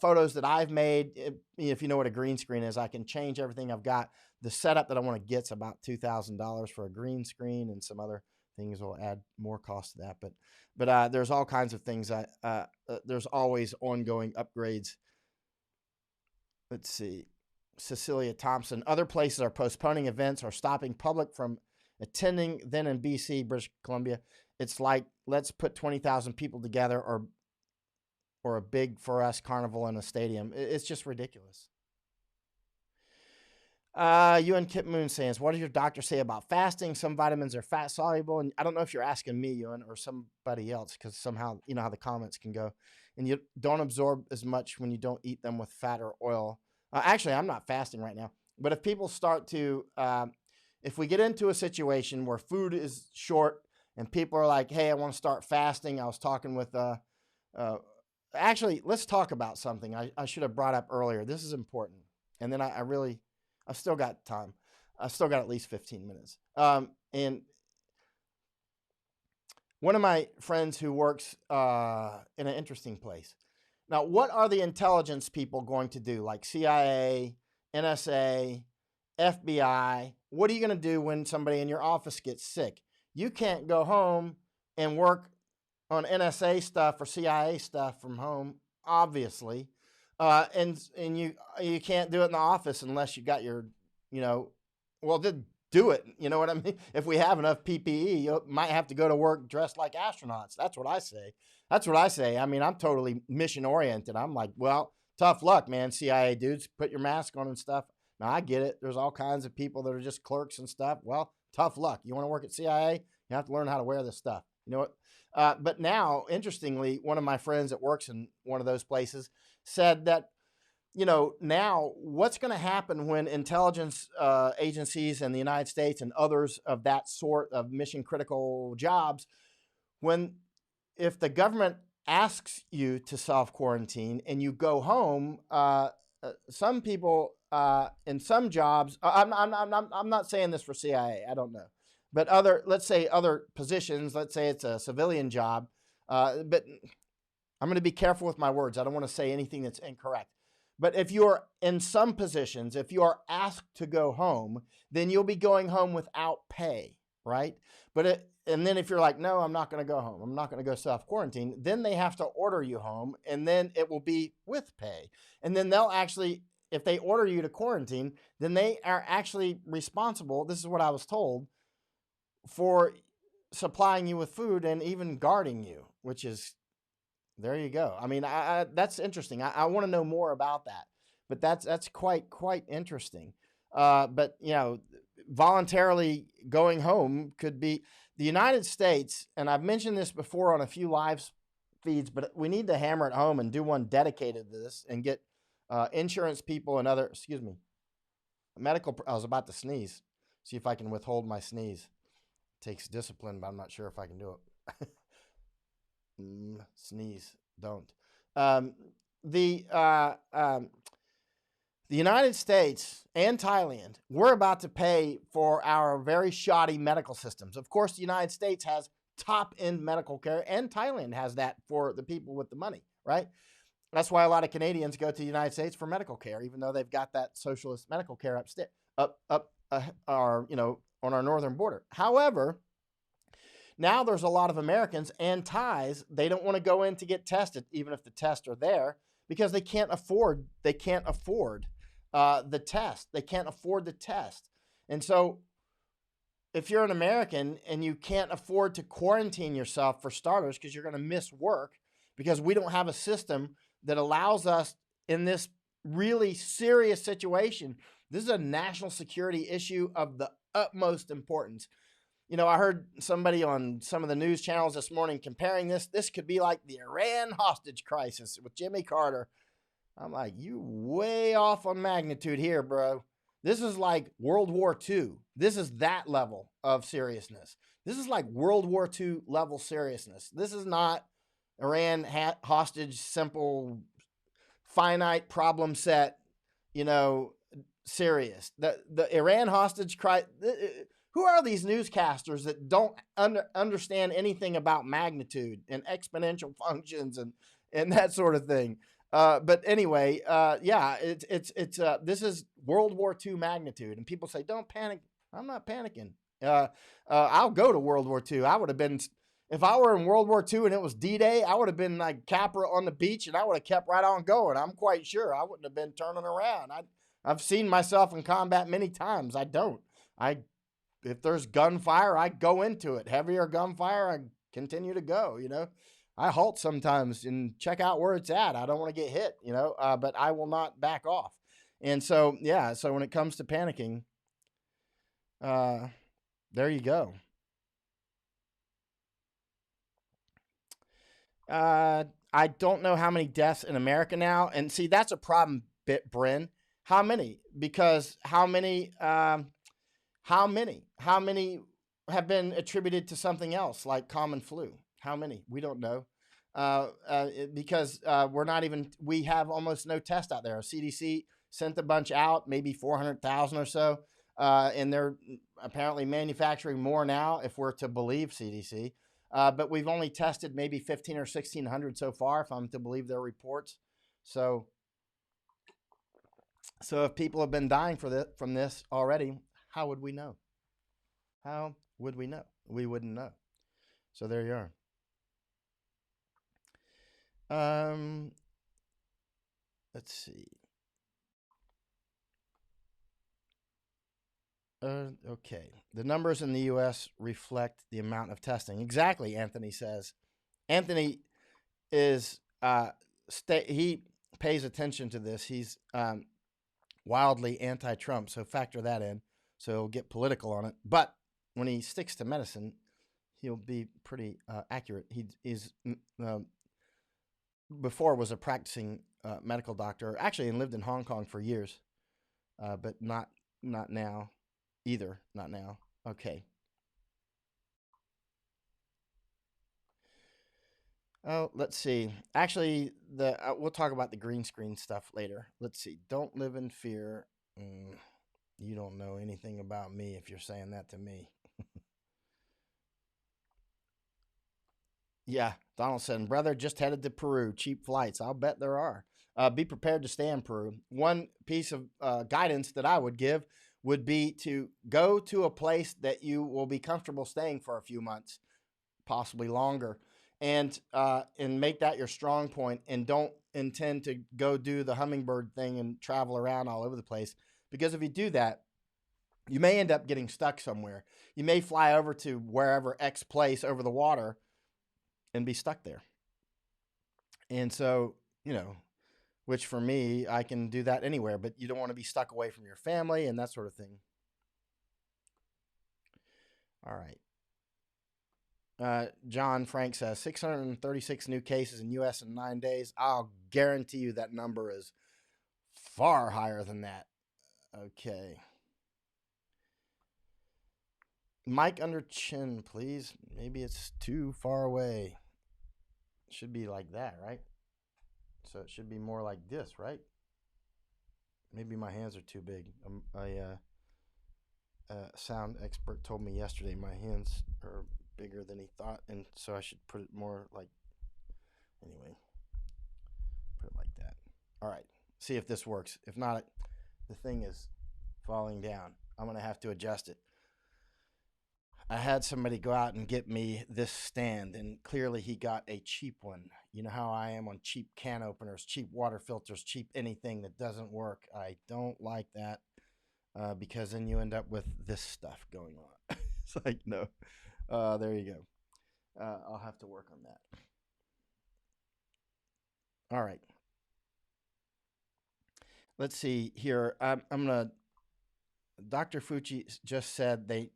photos that I've made. If you know what a green screen is, I can change everything I've got. The setup that I want to get is about $2,000 for a green screen, and some other things will add more cost to that. But there's all kinds of things. There's always ongoing upgrades. Let's see. Cecilia Thompson. Other places are postponing events or stopping public from attending. Then in BC, British Columbia, it's like, let's put 20,000 people together or a big for us carnival in a stadium. It's just ridiculous. Ewan Kip Moon says, what does your doctor say about fasting? Some vitamins are fat soluble. And I don't know if you're asking me, Ewan, or somebody else, because somehow, you know how the comments can go. And you don't absorb as much when you don't eat them with fat or oil. Actually, I'm not fasting right now. But if people start to, if we get into a situation where food is short and people are like, hey, I want to start fasting. I was talking with, actually, let's talk about something I should have brought up earlier. This is important. And then I've still got time. I've still got at least 15 minutes. And one of my friends who works in an interesting place. Now, what are the intelligence people going to do? Like CIA, NSA, FBI. What are you going to do when somebody in your office gets sick? You can't go home and work on NSA stuff or CIA stuff from home, obviously. And you can't do it in the office unless you got your, well, do it. You know what I mean? If we have enough PPE, you might have to go to work dressed like astronauts. That's what I say. I mean, I'm totally mission oriented. I'm like, well, tough luck, man. CIA dudes, put your mask on and stuff. Now I get it. There's all kinds of people that are just clerks and stuff. Well, tough luck. You want to work at CIA? You have to learn how to wear this stuff. You know what? But now, interestingly, one of my friends that works in one of those places said that, now what's going to happen when intelligence agencies in the United States and others of that sort of mission critical jobs, if the government asks you to self-quarantine and you go home, some people in some jobs, I'm not saying this for CIA, I don't know, but let's say other positions, let's say it's a civilian job, but I'm going to be careful with my words. I don't want to say anything that's incorrect. But if you're in some positions, if you are asked to go home, then you'll be going home without pay, right? And then if you're like, no, I'm not going to go home, I'm not going to go self-quarantine, then they have to order you home, and then it will be with pay. And then they'll actually, if they order you to quarantine, then they are actually responsible, this is what I was told, for supplying you with food and even guarding you, which is, there you go. I mean, that's interesting. I want to know more about that, but that's quite interesting. But voluntarily going home could be the United States, and I've mentioned this before on a few live feeds, but we need to hammer it home and do one dedicated to this and get insurance people and other, medical. I was about to sneeze. See if I can withhold my sneeze. It takes discipline, but I'm not sure if I can do it. Sneeze, don't. The United States and Thailand, we're about to pay for our very shoddy medical systems. Of course, the United States has top-end medical care, and Thailand has that for the people with the money, right? That's why a lot of Canadians go to the United States for medical care, even though they've got that socialist medical care on our northern border. However, now there's a lot of Americans and Thais, they don't want to go in to get tested, even if the tests are there, because they can't afford the test. They can't afford the test. And so if you're an American and you can't afford to quarantine yourself, for starters, because you're going to miss work, because we don't have a system that allows us in this really serious situation. This is a national security issue of the utmost importance. I heard somebody on some of the news channels this morning comparing this. This could be like the Iran hostage crisis with Jimmy Carter. I'm like, you way off on magnitude here, bro. This is like World War II. This is that level of seriousness. This is like World War II level seriousness. This is not Iran hostage, simple, finite problem set, serious. The Iran hostage crisis. Who are these newscasters that don't understand anything about magnitude and exponential functions and that sort of thing? But anyway, this is World War II magnitude, and people say, "Don't panic." I'm not panicking. I'll go to World War II. I would have been, if I were in World War II and it was D-Day, I would have been like Capra on the beach, and I would have kept right on going. I'm quite sure I wouldn't have been turning around. I've seen myself in combat many times. If there's gunfire, I go into it. Heavier gunfire, I continue to go, I halt sometimes and check out where it's at. I don't want to get hit, but I will not back off. And so, so when it comes to panicking, there you go. I don't know how many deaths in America now. And see, that's a problem, Bryn. How many? Because how many have been attributed to something else like common flu? How many? We don't know. Because we have almost no test out there. CDC sent a bunch out, maybe 400,000 or so. And they're apparently manufacturing more now, if we're to believe CDC. But we've only tested maybe 1,500 or 1,600 so far, if I'm to believe their reports. So if people have been dying from this already, how would we know? How would we know? We wouldn't know. So there you are. Let's see. Okay. The numbers in the U.S. reflect the amount of testing. Exactly, Anthony says. Anthony is, he pays attention to this. He's wildly anti-Trump, so factor that in. So he'll get political on it. But when he sticks to medicine, he'll be pretty accurate. He's before was a practicing medical doctor, actually, and lived in Hong Kong for years, but not now either. Not now. Okay. Oh, let's see. Actually, we'll talk about the green screen stuff later. Let's see. Don't live in fear. Mm, you don't know anything about me if you're saying that to me. Yeah, Donaldson, brother, just headed to Peru. Cheap flights. I'll bet there are. Be prepared to stay in Peru. One piece of guidance that I would give would be to go to a place that you will be comfortable staying for a few months, possibly longer, and make that your strong point. And don't intend to go do the hummingbird thing and travel around all over the place, because if you do that, you may end up getting stuck somewhere. You may fly over to wherever X place over the water and be stuck there. And so, which for me, I can do that anywhere, but you don't want to be stuck away from your family and that sort of thing. All right. John Frank says 636 new cases in U.S. in 9 days. I'll guarantee you that number is far higher than that. Okay. Mic under chin, please. Maybe it's too far away. It should be like that, right? So it should be more like this, right? Maybe my hands are too big. Sound expert told me yesterday my hands are bigger than he thought, and so I should put it more like, anyway, put it like that. All right, see if this works. If not, the thing is falling down. I'm going to have to adjust it. I had somebody go out and get me this stand, and clearly he got a cheap one. You know how I am on cheap can openers, cheap water filters, cheap anything that doesn't work. I don't like that because then you end up with this stuff going on. It's like, no. There you go. I'll have to work on that. All right. Let's see here. I'm going to. Dr. Fucci just said they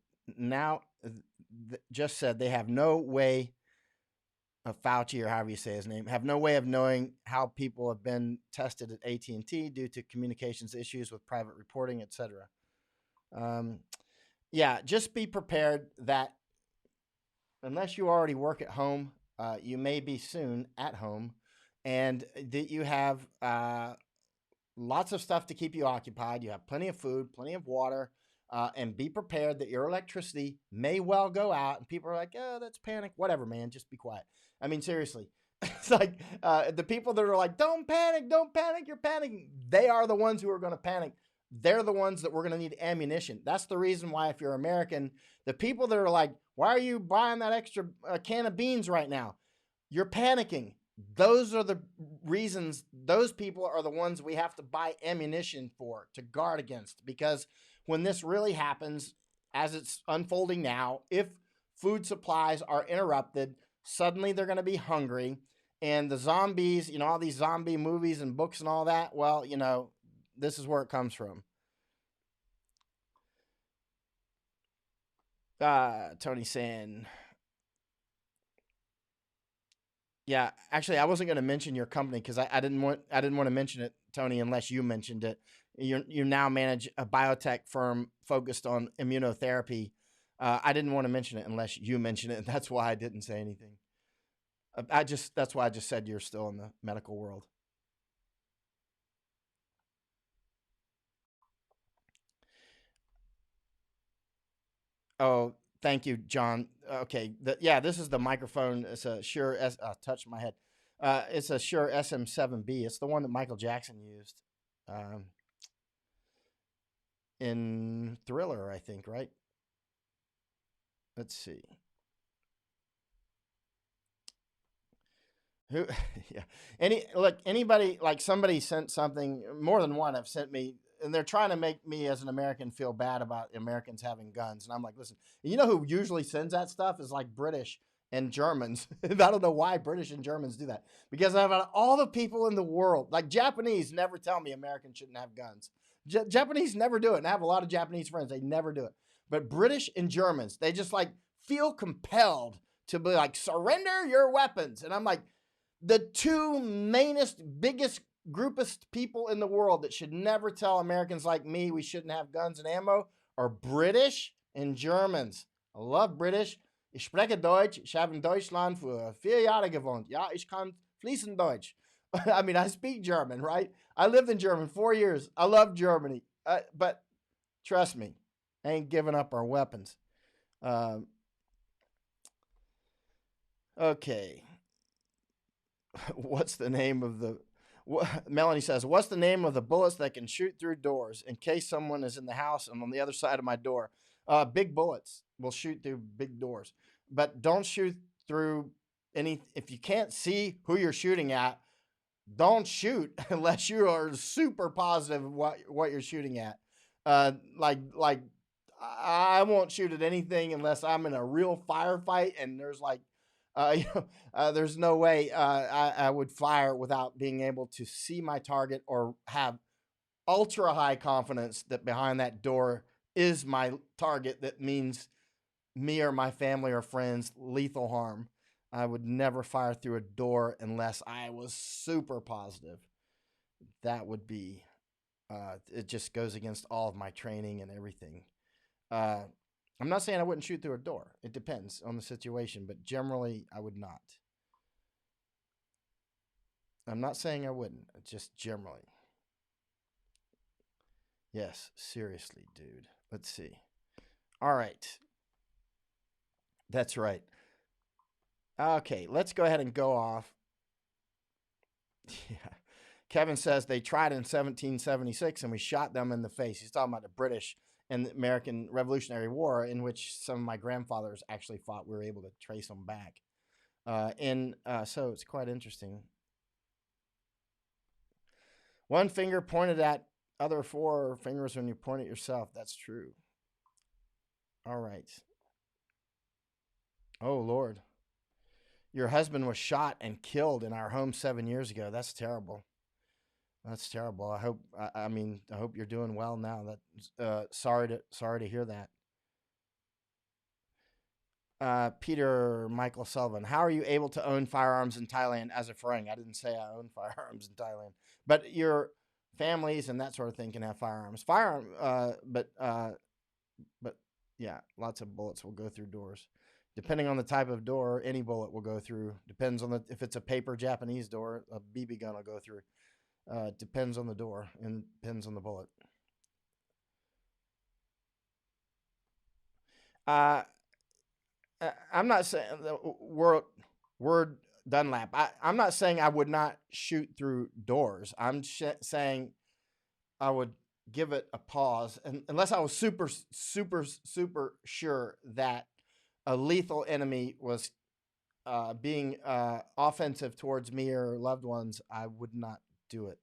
have no way of Fauci, or however you say his name, have no way of knowing how people have been tested at AT&T due to communications issues with private reporting, etc. Yeah, just be prepared that unless you already work at home, you may be soon at home, and that you have lots of stuff to keep you occupied. You have plenty of food, plenty of water, and be prepared that your electricity may well go out. And people are like, oh, that's panic. Whatever, man. Just be quiet. I mean, seriously. It's like the people that are like, don't panic, you're panicking. They are the ones who are going to panic. They're the ones that we're going to need ammunition. That's the reason why, if you're American, the people that are like, why are you buying that extra can of beans right now? You're panicking. Those are the reasons. Those people are the ones we have to buy ammunition for, to guard against. Because when this really happens, as it's unfolding now, if food supplies are interrupted, suddenly they're going to be hungry. And the zombies, all these zombie movies and books and all that, well, this is where it comes from. Tony saying, yeah, actually, I wasn't going to mention your company because I didn't want to mention it, Tony, unless you mentioned it. You now manage a biotech firm focused on immunotherapy. I didn't want to mention it unless you mentioned it. That's why I didn't say anything. That's why I just said you're still in the medical world. Oh, thank you, John. Okay, this is the microphone. It's a Shure touch my head. It's a Shure SM7B. It's the one that Michael Jackson used in Thriller, I think, right? Let's see. Who? Yeah. Anybody, like somebody sent something. More than one have sent me, and they're trying to make me as an American feel bad about Americans having guns. And I'm like, listen, you know who usually sends that stuff is like British and Germans. I don't know why British and Germans do that, because out of all the people in the world, like Japanese never tell me Americans shouldn't have guns. Japanese never do it, and I have a lot of Japanese friends. They never do it. But British and Germans, they just like feel compelled to be like, surrender your weapons. And I'm like, the two mainest, biggest, groupest people in the world that should never tell Americans like me we shouldn't have guns and ammo are British and Germans. I love British. Ich spreche Deutsch. Ich habe in Deutschland für 4 Jahre gewohnt. Ja, ich kann fließend Deutsch. I mean, I speak German, right? I lived in German 4 years. I love Germany. But trust me, I ain't giving up our weapons. Okay. What's the name of the... Melanie says, what's the name of the bullets that can shoot through doors in case someone is in the house and on the other side of my door? Big bullets will shoot through big doors. But don't shoot through any... If you can't see who you're shooting at, don't shoot unless you are super positive what you're shooting at. Like I won't shoot at anything unless I'm in a real firefight and there's like, there's no way I would fire without being able to see my target or have ultra high confidence that behind that door is my target. That means me or my family or friends lethal harm. I would never fire through a door unless I was super positive. That would be, it just goes against all of my training and everything. I'm not saying I wouldn't shoot through a door. It depends on the situation, but generally I would not. I'm not saying I wouldn't, just generally. Yes, seriously, dude. Let's see. All right. That's right. Okay, let's go ahead and go off. Yeah. Kevin says they tried in 1776 and we shot them in the face. He's talking about the British and the American Revolutionary War, in which some of my grandfathers actually fought. We were able to trace them back. So it's quite interesting. One finger pointed at other four fingers when you point at yourself. That's true. All right. Oh, Lord. Your husband was shot and killed in our home 7 years ago. That's terrible. That's terrible. I hope you're doing well now. Sorry to hear that. Peter Michael Sullivan, how are you able to own firearms in Thailand as a Farang? I didn't say I own firearms in Thailand, but your families and that sort of thing can have firearms. But yeah, lots of bullets will go through doors. Depending on the type of door, any bullet will go through. Depends on if it's a paper Japanese door, a BB gun will go through. Depends on the door and depends on the bullet. I'm not saying word Dunlap. I'm not saying I would not shoot through doors. I'm saying I would give it a pause, and unless I was super sure that a lethal enemy was being offensive towards me or loved ones, I would not do it.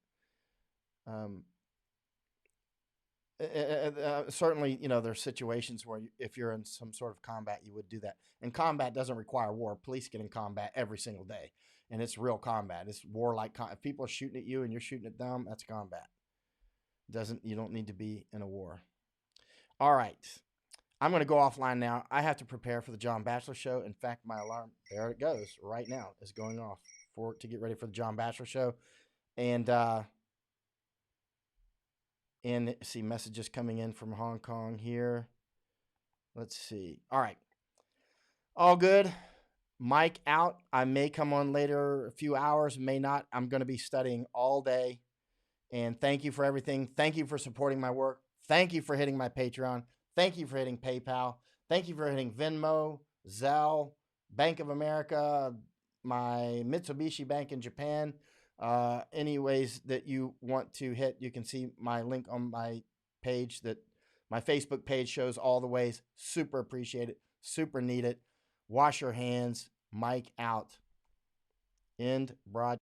Certainly, there's situations where if you're in some sort of combat, you would do that. And combat doesn't require war. Police get in combat every single day, and it's real combat. It's warlike. If people are shooting at you and you're shooting at them, that's combat. You don't need to be in a war. All right. I'm going to go offline now. I have to prepare for the John Batchelor show. In fact, my alarm, there it goes, right now, is going off to get ready for the John Batchelor show. And see messages coming in from Hong Kong here. Let's see. All right. All good. Mike out. I may come on later, a few hours, may not. I'm going to be studying all day. And thank you for everything. Thank you for supporting my work. Thank you for hitting my Patreon. Thank you for hitting PayPal. Thank you for hitting Venmo, Zelle, Bank of America, my Mitsubishi Bank in Japan. Any ways that you want to hit, you can see my link on my page. That my Facebook page shows all the ways. Super appreciate it. Super need it. Wash your hands. Mike out. End broadcast.